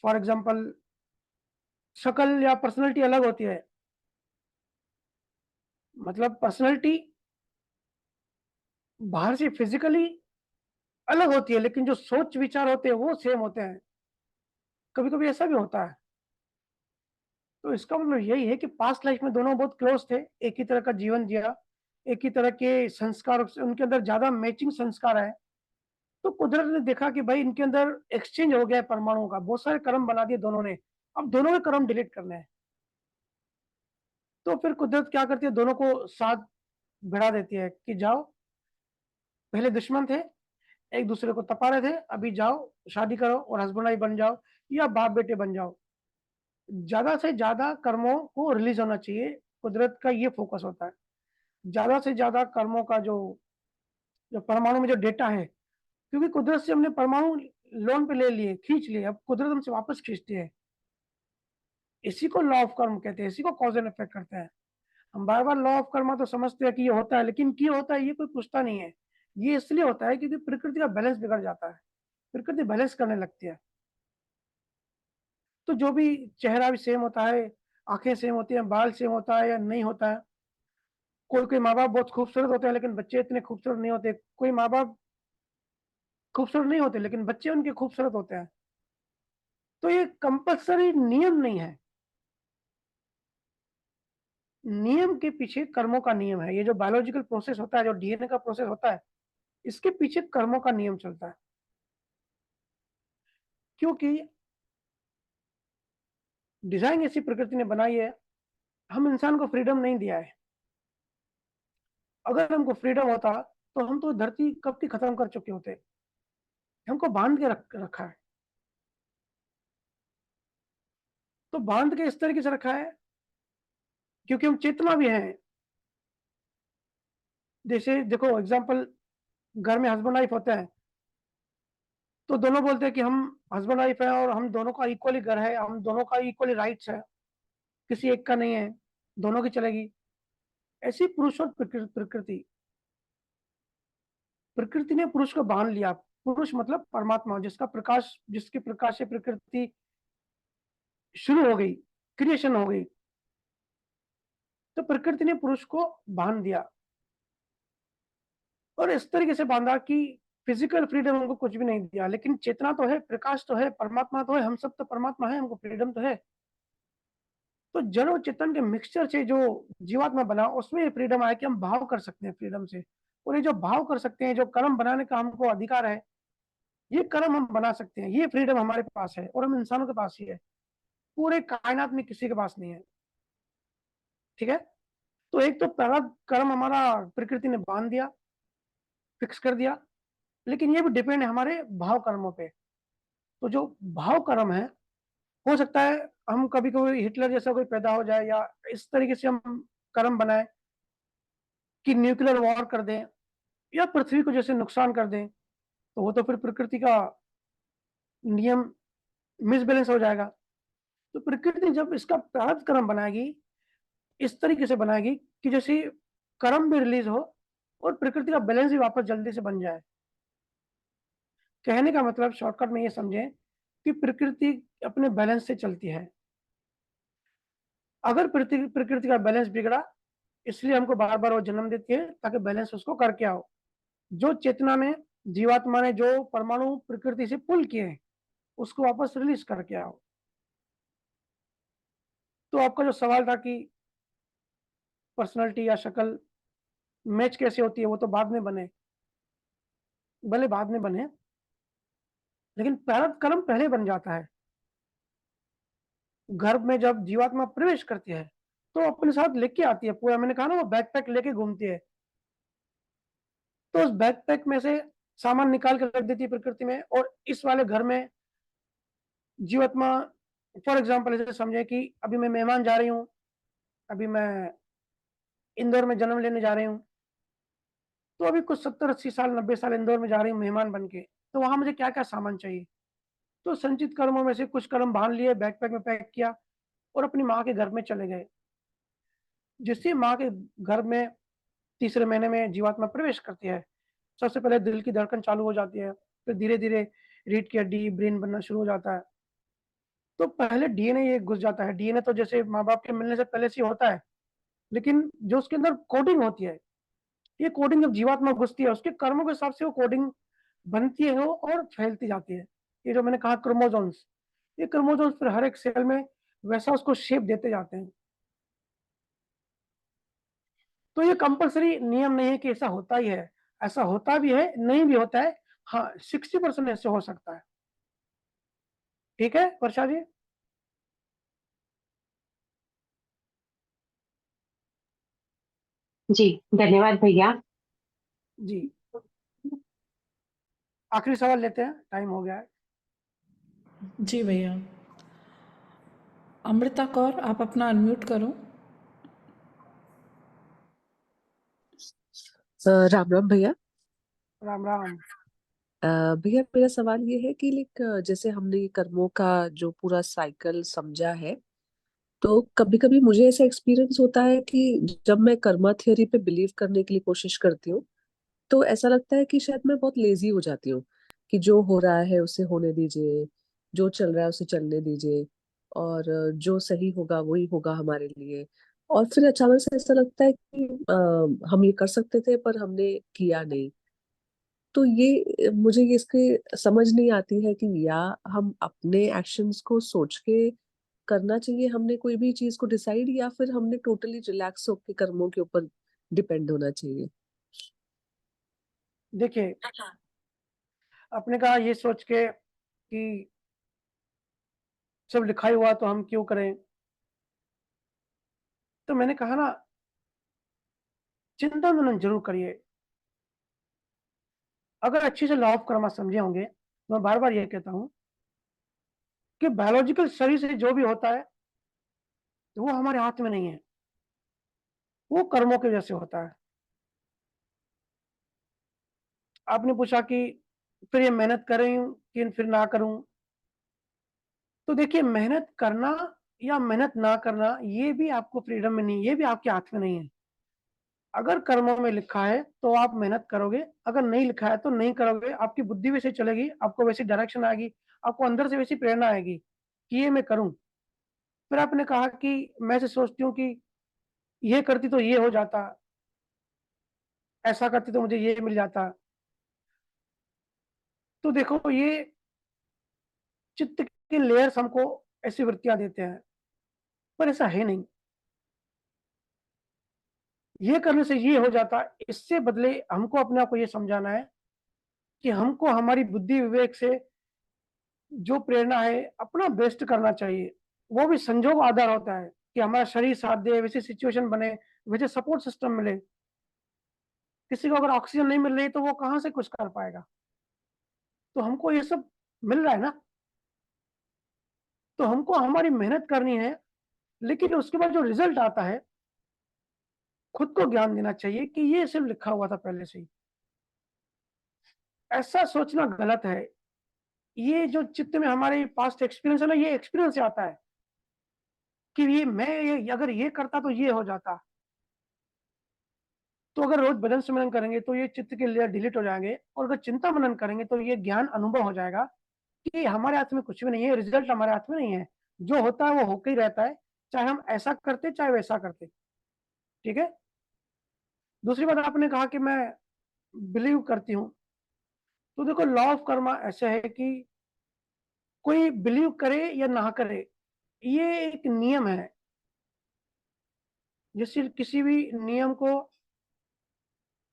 फॉर एग्ज़ाम्पल शक्ल या पर्सनैलिटी अलग होती है। मतलब पर्सनैलिटी बाहर से फिज़िकली अलग होती है, लेकिन जो सोच-विचार होते हैं, वो सेम होते हैं। कभी-कभी ऐसा भी होता है। तो इसका मतलब यही है कि पास्ट लाइफ़ में दोनों बहुत क्लोज़ थे, एक ही तरह का जीवन जिया, एक ही तरह के संस्कार, उनके अंदर ज़्यादा मैचिंग संस्कार हैं। तो कुदरत ने देखा कि भाई इनके अंदर एक्सचेंज हो गया है परमाणुओं का, बहुत सारे कर्म बना दिए दोनों ने, अब दोनों के कर्म डिलीट करने हैं। तो फिर कुदरत क्या करती है, दोनों को साथ भिड़ा देती है कि जाओ, पहले दुश्मन थे, एक दूसरे को तपा रहे थे, अभी जाओ, शादी करो और हस्बैंड वाइफ बन जाओ या बाप-बेटे बन जाओ। ज़्यादा से ज़्यादा कर्मों को रिलीज़ होना चाहिए, कुदरत का ये फ़ोकस होता है। ज़्यादा से ज़्यादा कर्मों का जो जो परमाणु में जो डेटा है, क्योंकि कुदरत से हमने परमाणु लोन पे ले लिए, खींच लिए, अब कुदरत हमसे वापस खींचती है। इसी को लॉ ऑफ कर्म कहते हैं, इसी को कॉज़ एंड इफेक्ट करते हैं। हम बार-बार लॉ ऑफ कर्मा तो समझते हैं कि ये होता है, लेकिन क्यों होता है ये कोई पूछता नहीं है। ये इसलिए होता है क्योंकि प्रकृति का बैलेंस बिगड़ जाता है, प्रकृति बैलेंस करने लगती है। तो जो भी चेहरा भी सेम होता है, आँखें सेम होती हैं, बाल सेम होता है या नहीं होता है। कोई-कोई माँ-बाप बहुत खूबसूरत होते हैं, लेकिन बच्चे इतने खूबसूरत नहीं होते। कोई माँ-बाप खूबसूरत नहीं होते, लेकिन बच्चे उनके खूबसूरत होते हैं। तो ये कंपल्सरी नियम नहीं है। नियम के पीछे कर्मों का नियम है। ये जो बायोलॉजिकल प्रोसेस होता है, जो डीएनए का प्रोसेस होता है, इसके पीछे कर्मों का नियम चलता है। क्योंकि डिज़ाइन ऐसी प्रकृति ने बनाई है, हम इंसान को फ्रीडम नहीं दिया है। अगर हमको फ्रीडम होता, तो हम तो धरती कब की खत्म कर चुके होते। हमको बाँध के रखा है। तो बाँध के इस तरीके से रखा है, क्योंकि हम चेतना भी हैं। जैसे देखो एग्ज़ाम्पल, घर में हस्बैंड वाइफ होते हैं, तो दोनों बोलते हैं कि हम हस्बैंड वाइफ हैं और हम दोनों का इक्वली घर है, हम दोनों का इक्वली राइट्स है, किसी एक का नहीं है, दोनों की चलेगी। ऐसी पुरुष और प्रकृति, प्रकृति ने पुरुष को बाँध लिया। पुरुष मतलब परमात्मा, जिसके प्रकाश से प्रकृति शुरू हो गई, क्रिएशन हो गई। तो प्रकृति ने पुरुष को बाँध दिया और इस तरीके से बाँधा कि फिज़िकल फ्रीडम हमको कुछ भी नहीं दिया, लेकिन चेतना तो है, प्रकाश तो है, परमात्मा तो है, हम सब तो परमात्मा हैं, हमको फ्रीडम तो है। तो जड़ और चेतन के मिक्सचर से जो जीवात्मा बना, उसमें ये फ्रीडम आया कि हम भाव कर सकते हैं फ्रीडम से। और ये जो भाव कर सकते हैं, जो कर्म बनाने का हमको अधिकार है, ये कर्म हम बना सकते हैं, ये फ्रीडम हमारे पास है और हम इंसानों के पास ही है। पूरे कायनात में किसी के पास नहीं है। ठीक है? तो एक तो प्रारब्ध कर्म हमारा प्रकृति ने बाँध दिया, फिक्स कर दिया, लेकिन ये भी डिपेंड है हमारे भाव कर्मों पे। तो जो भाव कर्म है, हो सकता है हम कभी-कभी हिटलर जैसा कोई पैदा हो जाए या इस तरीके से हम कर्म बनाएँ कि न्यूक्लियर वॉर कर दें या पृथ्वी को जैसे नुकसान कर दें, तो वो तो फिर प्रकृति का नियम मिसबैलेंस हो जाएगा। तो प्रकृति जब इसका प्रारब्ध कर्म बनाएगी, इस तरीके से बनाएगी कि जैसे कर्म भी रिलीज़ हो और प्रकृति का बैलेंस भी वापस जल्दी से बन जाए। कहने का मतलब शॉर्टकट में ये समझें कि प्रकृति अपने बैलेंस से चलती है। अगर प्रकृति का बैलेंस बिगड़ा, इसलिए हमको बार-बार वो जन्म देती है ताकि बैलेंस उसको करके आओ। जो चेतना ने, जीवात्मा ने जो परमाणु प्रकृति से पुल किए हैं, उसको वापस रिलीज़ करके आओ। तो आपका जो सवाल था कि पर्सनैलिटी या शक्ल मैच कैसे होती है, वो तो बाद में बने, भले बाद में बने, लेकिन प्रारब्ध कर्म पहले बन जाता है। गर्भ में जब जीवात्मा प्रवेश करती है, तो अपने साथ लेके आती है पूरा, मैंने कहा ना वो बैकपैक लेके घूमती है। तो उस बैकपैक में से सामान निकाल के रख देती है प्रकृति में, और इस वाले घर में जीवात्मा, फॉर एग्जाम्पल ऐसे समझे कि अभी मैं मेहमान जा रही हूँ, अभी मैं इंदौर में जन्म लेने जा रही हूँ, तो अभी कुछ 70-80 साल 90 साल इंदौर में जा रही हूँ मेहमान बन के, तो वहां मुझे क्या क्या सामान चाहिए। तो संचित कर्मों में से कुछ कर्म बांध लिए, बैकपैक में पैक किया और अपनी माँ के घर में चले गए। जिससे माँ के घर में तीसरे महीने में जीवात्मा प्रवेश करती है, सबसे पहले दिल की धड़कन चालू हो जाती है, फिर धीरे-धीरे रीढ़ की हड्डी, ब्रेन बनना शुरू हो जाता है। तो पहले डीएनए ये घुस जाता है, डीएनए तो जैसे माँ-बाप के मिलने से पहले से ही होता है, लेकिन जो उसके अंदर कोडिंग होती है, ये कोडिंग जब जीवात्मा घुसती है, उसके कर्मों के हिसाब से वो कोडिंग बनती है वो और फैलती जाती है। ये जो मैंने कहा क्रोमोसोम्स, ये क्रोमोसोम्स फिर हर एक सेल में वैसा उसको शेप देते जाते हैं। तो ये कंपल्सरी नियम नहीं है कि ऐसा होता ही है, ऐसा होता भी है, नहीं भी होता है। हाँ, 60% ऐसे हो सकता है। ठीक है वर्षा जी? जी, धन्यवाद भैया। जी, आखिरी सवाल लेते हैं, टाइम हो गया है। जी भैया। अमृता कौर, आप अपना अनम्यूट करो। राम राम भैया। राम राम। भैया मेरा सवाल ये है कि लाइक जैसे हमने ये कर्मों का जो पूरा साइकिल समझा है, तो कभी कभी मुझे ऐसा एक्सपीरियंस होता है कि जब मैं कर्मा थ्योरी पे बिलीव करने के लिए कोशिश करती हूँ, तो ऐसा लगता है कि शायद मैं बहुत लेजी हो जाती हूँ कि जो हो रहा है उसे होने दीजिए, जो चल रहा है उसे चलने दीजिए, और जो सही होगा वही होगा हमारे लिए। और फिर अचानक से ऐसा लगता है कि हम ये कर सकते थे पर हमने किया नहीं। तो ये मुझे ये इसके समझ नहीं आती है कि या हम अपने एक्शंस को सोच के करना चाहिए हमने कोई भी चीज को डिसाइड, या फिर हमने टोटली रिलैक्स होकर कर्मों के ऊपर डिपेंड होना चाहिए। देखिए, आपने कहा ये सोच के कि सब लिखा ही हुआ तो हम क्यों करें? तो मैंने कहा ना, चिंता मनन ज़रूर करिए। अगर अच्छे से लॉ ऑफ कर्मा समझे होंगे, मैं बार-बार ये कहता हूँ कि बायोलॉजिकल शरीर से जो भी होता है, वो हमारे हाथ में नहीं है, वो कर्मों की वजह से होता है। आपने पूछा कि फिर ये मेहनत कर रही हूँ कि फिर ना करूँ? तो देखिए, मेहनत करना या मेहनत ना करना, ये भी आपको फ्रीडम में नहीं है, ये भी आपके हाथ में नहीं है। अगर कर्मों में लिखा है, तो आप मेहनत करोगे, अगर नहीं लिखा है, तो नहीं करोगे। आपकी बुद्धि वैसे चलेगी, आपको वैसी डायरेक्शन आएगी, आपको अंदर से वैसी प्रेरणा आएगी कि ये मैं करूँ। फिर आपने कहा कि मैं ऐसे सोचती हूँ कि ये करती तो ये हो जाता, ऐसा करती तो मुझे ये मिल जाता। तो देखो, ये चित्त के लेयर्स हमको ऐसी वृत्तियाँ देते हैं, पर ऐसा है नहीं। ये करने से ये हो जाता, इससे बदले हमको अपने आप को ये समझाना है कि हमको हमारी बुद्धि विवेक से जो प्रेरणा है, अपना बेस्ट करना चाहिए। वो भी संजोग आधार होता है कि हमारा शरीर साथ दे, वैसी सिचुएशन बने, वैसे सपोर्ट सिस्टम मिले। किसी को अगर ऑक्सीजन नहीं मिल रही, तो वो कहाँ से कुछ कर पाएगा? तो हमको ये सब मिल रहा है ना, तो हमको हमारी मेहनत करनी है, लेकिन उसके बाद जो रिज़ल्ट आता है, खुद को ज्ञान देना चाहिए कि ये सिर्फ़ लिखा हुआ था पहले से ही। ऐसा सोचना गलत है। ये जो चित्त में हमारे पास्ट एक्सपीरियंस है ना, ये एक्सपीरियंस से आता है कि ये अगर ये करता तो ये हो जाता। तो अगर रोज़ भजन सिमरन करेंगे, तो ये चित्त के लेयर डिलीट हो जाएँगे, और अगर चिंता मनन करेंगे, तो ये ज्ञान अनुभव हो जाएगा कि हमारे हाथ में कुछ भी नहीं है, रिज़ल्ट हमारे हाथ में नहीं है। जो होता है वो होके ही रहता है, चाहे हम ऐसा करते, चाहे वैसा करते। ठीक है? दूसरी बात, आपने कहा कि मैं बिलीव करती हूँ। तो देखो, लॉ ऑफ कर्मा ऐसा है कि कोई बिलीव करे या ना करे, ये एक नियम है। जैसे किसी भी नियम को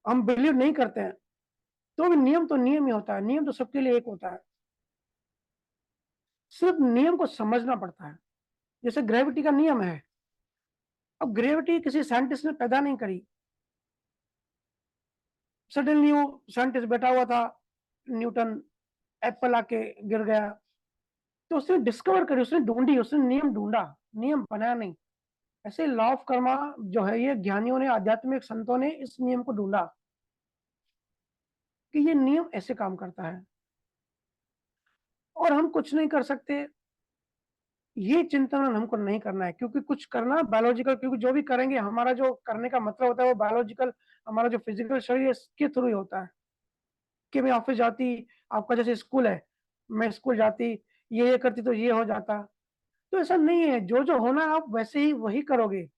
हम बिलीव नहीं करते हैं, तो भी नियम तो नियम ही होता है, नियम तो सबके लिए एक होता है। सिर्फ नियम को समझना पड़ता है। जैसे ग्रेविटी का नियम है, अब ग्रेविटी किसी साइंटिस्ट ने पैदा नहीं करी, सडनली वो साइंटिस्ट बैठा हुआ था, न्यूटन, एप्पल आके गिर गया। तो उसने डिस्कवर करी, उसने ढूंढी, उसने नियम ढूंढा, नियम बनाया नहीं। ऐसे लॉ ऑफ कर्मा जो है, ये ज्ञानियों ने, आध्यात्मिक संतों ने इस नियम को ढूंढा कि ये नियम ऐसे काम करता है और हम कुछ नहीं कर सकते। ये चिंतन हमको नहीं करना है, क्योंकि कुछ करना बायोलॉजिकल, क्योंकि जो भी करेंगे हमारा जो करने का मतलब होता है वो बायोलॉजिकल, हमारा जो फिजिकल शरीर है इसके थ्रू ही होता है। कि मैं ऑफिस जाती, आपका जैसे स्कूल है, मैं स्कूल जाती, ये करती तो ये हो जाता। तो ऐसा नहीं है, जो जो होना है आप वैसे ही वही करोगे।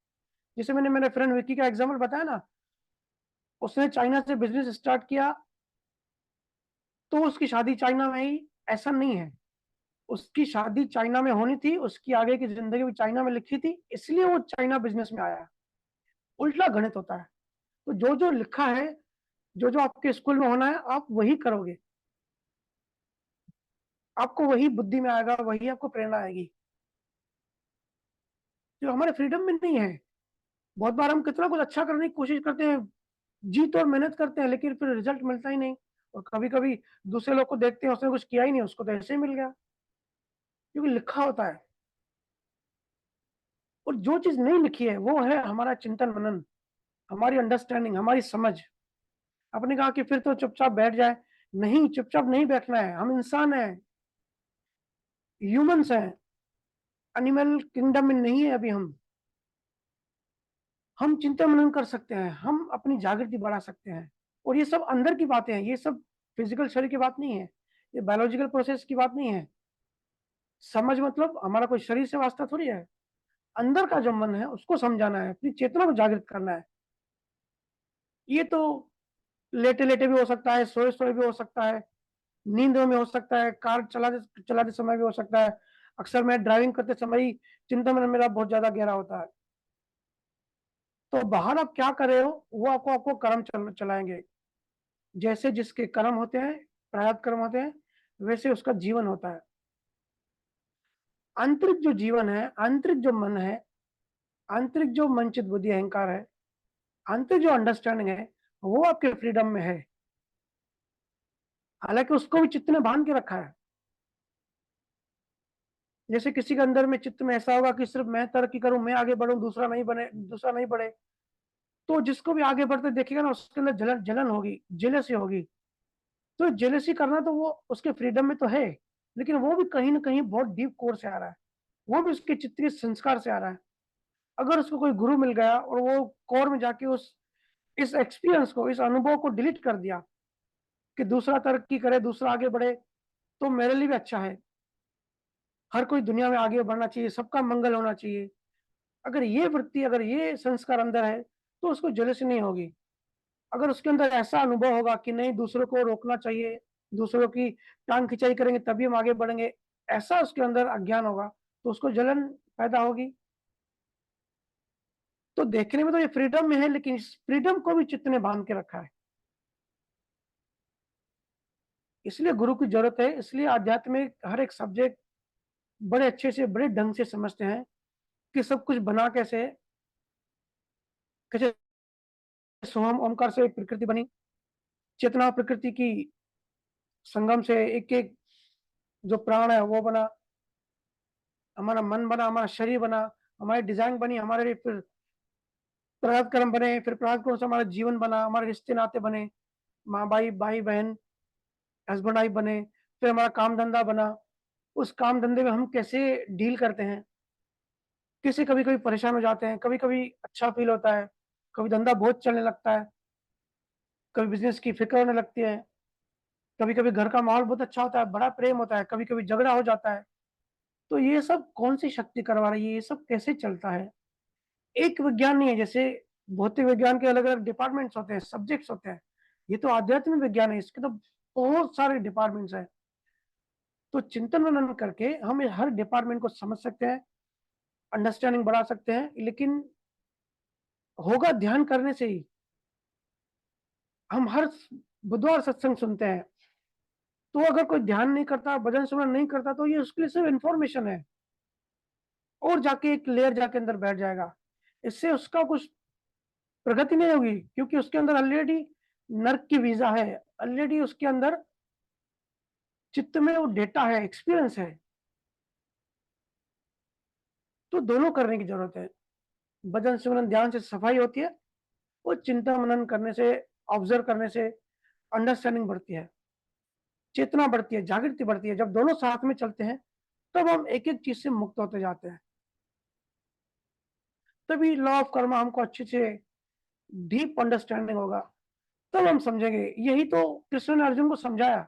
जैसे मैंने मेरे फ्रेंड विक्की का एग्जाम्पल बताया ना, उसने चाइना से बिजनेस स्टार्ट किया तो उसकी शादी चाइना में ही, ऐसा नहीं है। उसकी शादी चाइना में होनी थी, उसकी आगे की जिंदगी भी चाइना में लिखी थी, इसलिए वो चाइना बिजनेस में आया। उल्टा गणित होता है। तो जो जो लिखा है, जो जो आपके स्कूल में होना है आप वही करोगे, आपको वही बुद्धि में आएगा, वही आपको प्रेरणा आएगी। जो हमारे फ्रीडम में नहीं है। बहुत बार हम कितना कुछ अच्छा करने की कोशिश करते हैं, जी तोड़ मेहनत करते हैं, लेकिन फिर रिजल्ट मिलता ही नहीं। और कभी कभी दूसरे लोग को देखते हैं, उसने कुछ किया ही नहीं, उसको तो ऐसे ही मिल गया, क्योंकि लिखा होता है। और जो चीज नहीं लिखी है वो है हमारा चिंतन मनन, हमारी अंडरस्टैंडिंग, हमारी समझ। आपने कहा कि फिर तो चुपचाप बैठ जाए। नहीं, चुपचाप नहीं बैठना है। हम इंसान हैं, ह्यूमंस हैं, एनिमल किंगडम में नहीं है अभी हम चिंतन मनन कर सकते हैं, हम अपनी जागृति बढ़ा सकते हैं। और ये सब अंदर की बातें हैं, ये सब फिजिकल शरीर की बात नहीं है, ये बायोलॉजिकल प्रोसेस की बात नहीं है। समझ मतलब हमारा कोई शरीर से वास्ता थोड़ी है। अंदर का जो मन है उसको समझाना है, अपनी चेतना को जागृत करना है। ये तो लेटे लेटे भी हो सकता है, सोए सोए भी हो सकता है, नींद में हो सकता है, कार चलाते चलाते समय भी हो सकता है। अक्सर मैं ड्राइविंग करते समय ही चिंतन मनन मेरा बहुत ज्यादा गहरा होता है। तो बाहर आप क्या कर रहे हो वो आपको आपको कर्म चलाएंगे। जैसे जिसके कर्म होते हैं, प्रारब्ध कर्म होते हैं, वैसे उसका जीवन होता है। आंतरिक जो जीवन है, आंतरिक जो मन है, आंतरिक जो मन चित बुद्धि अहंकार है, आंतरिक जो अंडरस्टैंडिंग है, वो आपके फ्रीडम में है। हालांकि उसको भी चित्त ने बांध के रखा है। जैसे किसी के अंदर में चित्त में ऐसा होगा कि सिर्फ मैं तरक्की करूं, मैं आगे बढ़ूं, दूसरा नहीं बने, दूसरा नहीं बढ़े, तो जिसको भी आगे बढ़ते देखेगा ना उसके अंदर जलन जलन होगी, जेलसी होगी। तो जेलसी करना तो वो उसके फ्रीडम में तो है, लेकिन वो भी कहीं ना कहीं बहुत डीप कोर से आ रहा है, वो भी उसके चित्त के संस्कार से आ रहा है। अगर उसको कोई गुरु मिल गया और वो कोर में जाके उस इस एक्सपीरियंस को, इस अनुभव को डिलीट कर दिया कि दूसरा तरक्की करे, दूसरा आगे बढ़े, तो मेरे लिए भी अच्छा है, हर कोई दुनिया में आगे बढ़ना चाहिए, सबका मंगल होना चाहिए। अगर ये वृत्ति, अगर ये संस्कार अंदर है तो उसको जेलसी नहीं होगी। अगर उसके अंदर ऐसा अनुभव होगा कि नहीं, दूसरों को रोकना चाहिए, दूसरों की टांग खिंचाई करेंगे तभी हम आगे बढ़ेंगे, ऐसा उसके अंदर अज्ञान होगा, तो उसको जलन पैदा होगी। तो देखने में तो ये फ्रीडम में है, लेकिन इस फ्रीडम को भी चित्त ने बांध के रखा है। इसलिए गुरु की जरूरत है। इसलिए आध्यात्म में हर एक सब्जेक्ट बड़े अच्छे से, बड़े ढंग से समझते हैं कि सब कुछ बना कैसे, कैसे सोहम ओमकार से एक प्रकृति बनी, चेतना प्रकृति की संगम से एक एक जो प्राण है वो बना, हमारा मन बना, हमारा शरीर बना, हमारी डिजाइन बनी, हमारे फिर प्रारब्ध कर्म बने, फिर प्रारब्ध कर्म से हमारा जीवन बना, हमारे रिश्ते नाते बने, माँ भाई, भाई बहन, हस्बैंड वाइफ बने, फिर हमारा काम धंधा बना। उस काम धंधे में हम कैसे डील करते हैं, कैसे कभी कभी परेशान हो जाते हैं, कभी कभी अच्छा फील होता है, कभी धंधा बहुत चलने लगता है, कभी बिजनेस की फिक्र होने लगती है, कभी कभी घर का माहौल बहुत अच्छा होता है, बड़ा प्रेम होता है, कभी कभी झगड़ा हो जाता है। तो ये सब कौन सी शक्ति करवा रही है, ये सब कैसे चलता है? एक विज्ञान नहीं है। जैसे भौतिक विज्ञान के अलग अलग डिपार्टमेंट्स होते हैं, सब्जेक्ट्स होते हैं, ये तो आध्यात्मिक विज्ञान है, इसके तो बहुत सारे डिपार्टमेंट्स हैं। तो चिंतन मनन करके हम हर डिपार्टमेंट को समझ सकते हैं, अंडरस्टैंडिंग बढ़ा सकते हैं। लेकिन होगा ध्यान करने से ही। हम हर बुधवार सत्संग सुनते हैं, तो अगर कोई ध्यान नहीं करता, भजन सुनना नहीं करता, तो ये उसके लिए सिर्फ इन्फॉर्मेशन है, और जाके एक लेयर जाके अंदर बैठ जाएगा। इससे उसका कुछ प्रगति नहीं होगी, क्योंकि उसके अंदर ऑलरेडी नर्क की वीजा है, ऑलरेडी उसके अंदर चित्त में वो डेटा है, एक्सपीरियंस है। तो दोनों करने की जरूरत है। भजन सिमरन ध्यान से सफाई होती है, और चिंता मनन करने से, ऑब्जर्व करने से अंडरस्टैंडिंग बढ़ती है, चेतना बढ़ती है, जागृति बढ़ती है। जब दोनों साथ में चलते हैं तब हम एक एक चीज से मुक्त होते जाते हैं। तभी लॉ ऑफ कर्मा हमको अच्छे से डीप अंडरस्टैंडिंग होगा। तब हम समझेंगे। यही तो कृष्ण ने अर्जुन को समझाया।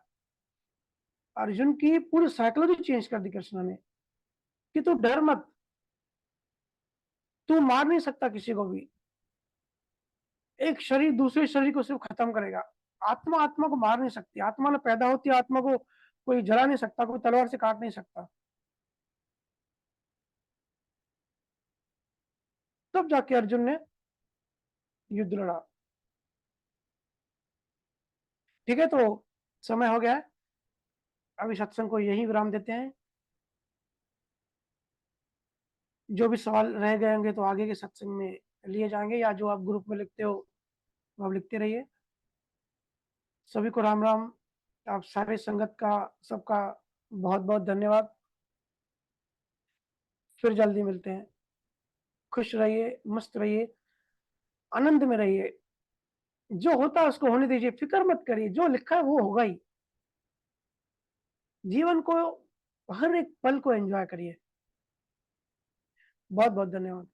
अर्जुन की पूरी साइकोलॉजी चेंज कर दी कृष्ण ने, कि तू डर मत, तू मार नहीं सकता किसी को भी। एक शरीर दूसरे शरीर को सिर्फ खत्म करेगा। आत्मा आत्मा को मार नहीं सकती। आत्मा ने पैदा होती है, आत्मा को कोई जला नहीं सकता, कोई तलवार से काट नहीं सकता। तब जाके अर्जुन ने युद्ध लड़ा। ठीक है, तो समय हो गया है। अभी सत्संग को यही विराम देते हैं। जो भी सवाल रह गए होंगे तो आगे के सत्संग में लिए जाएंगे, या जो आप ग्रुप में लिखते हो वो आप लिखते रहिए। सभी को राम राम। आप सारे संगत का, सबका बहुत बहुत धन्यवाद। फिर जल्दी मिलते हैं। खुश रहिए, मस्त रहिए, आनंद में रहिए। जो होता है उसको होने दीजिए, फिक्र मत करिए। जो लिखा है वो होगा ही। जीवन को, हर एक पल को एंजॉय करिए। बहुत बहुत धन्यवाद।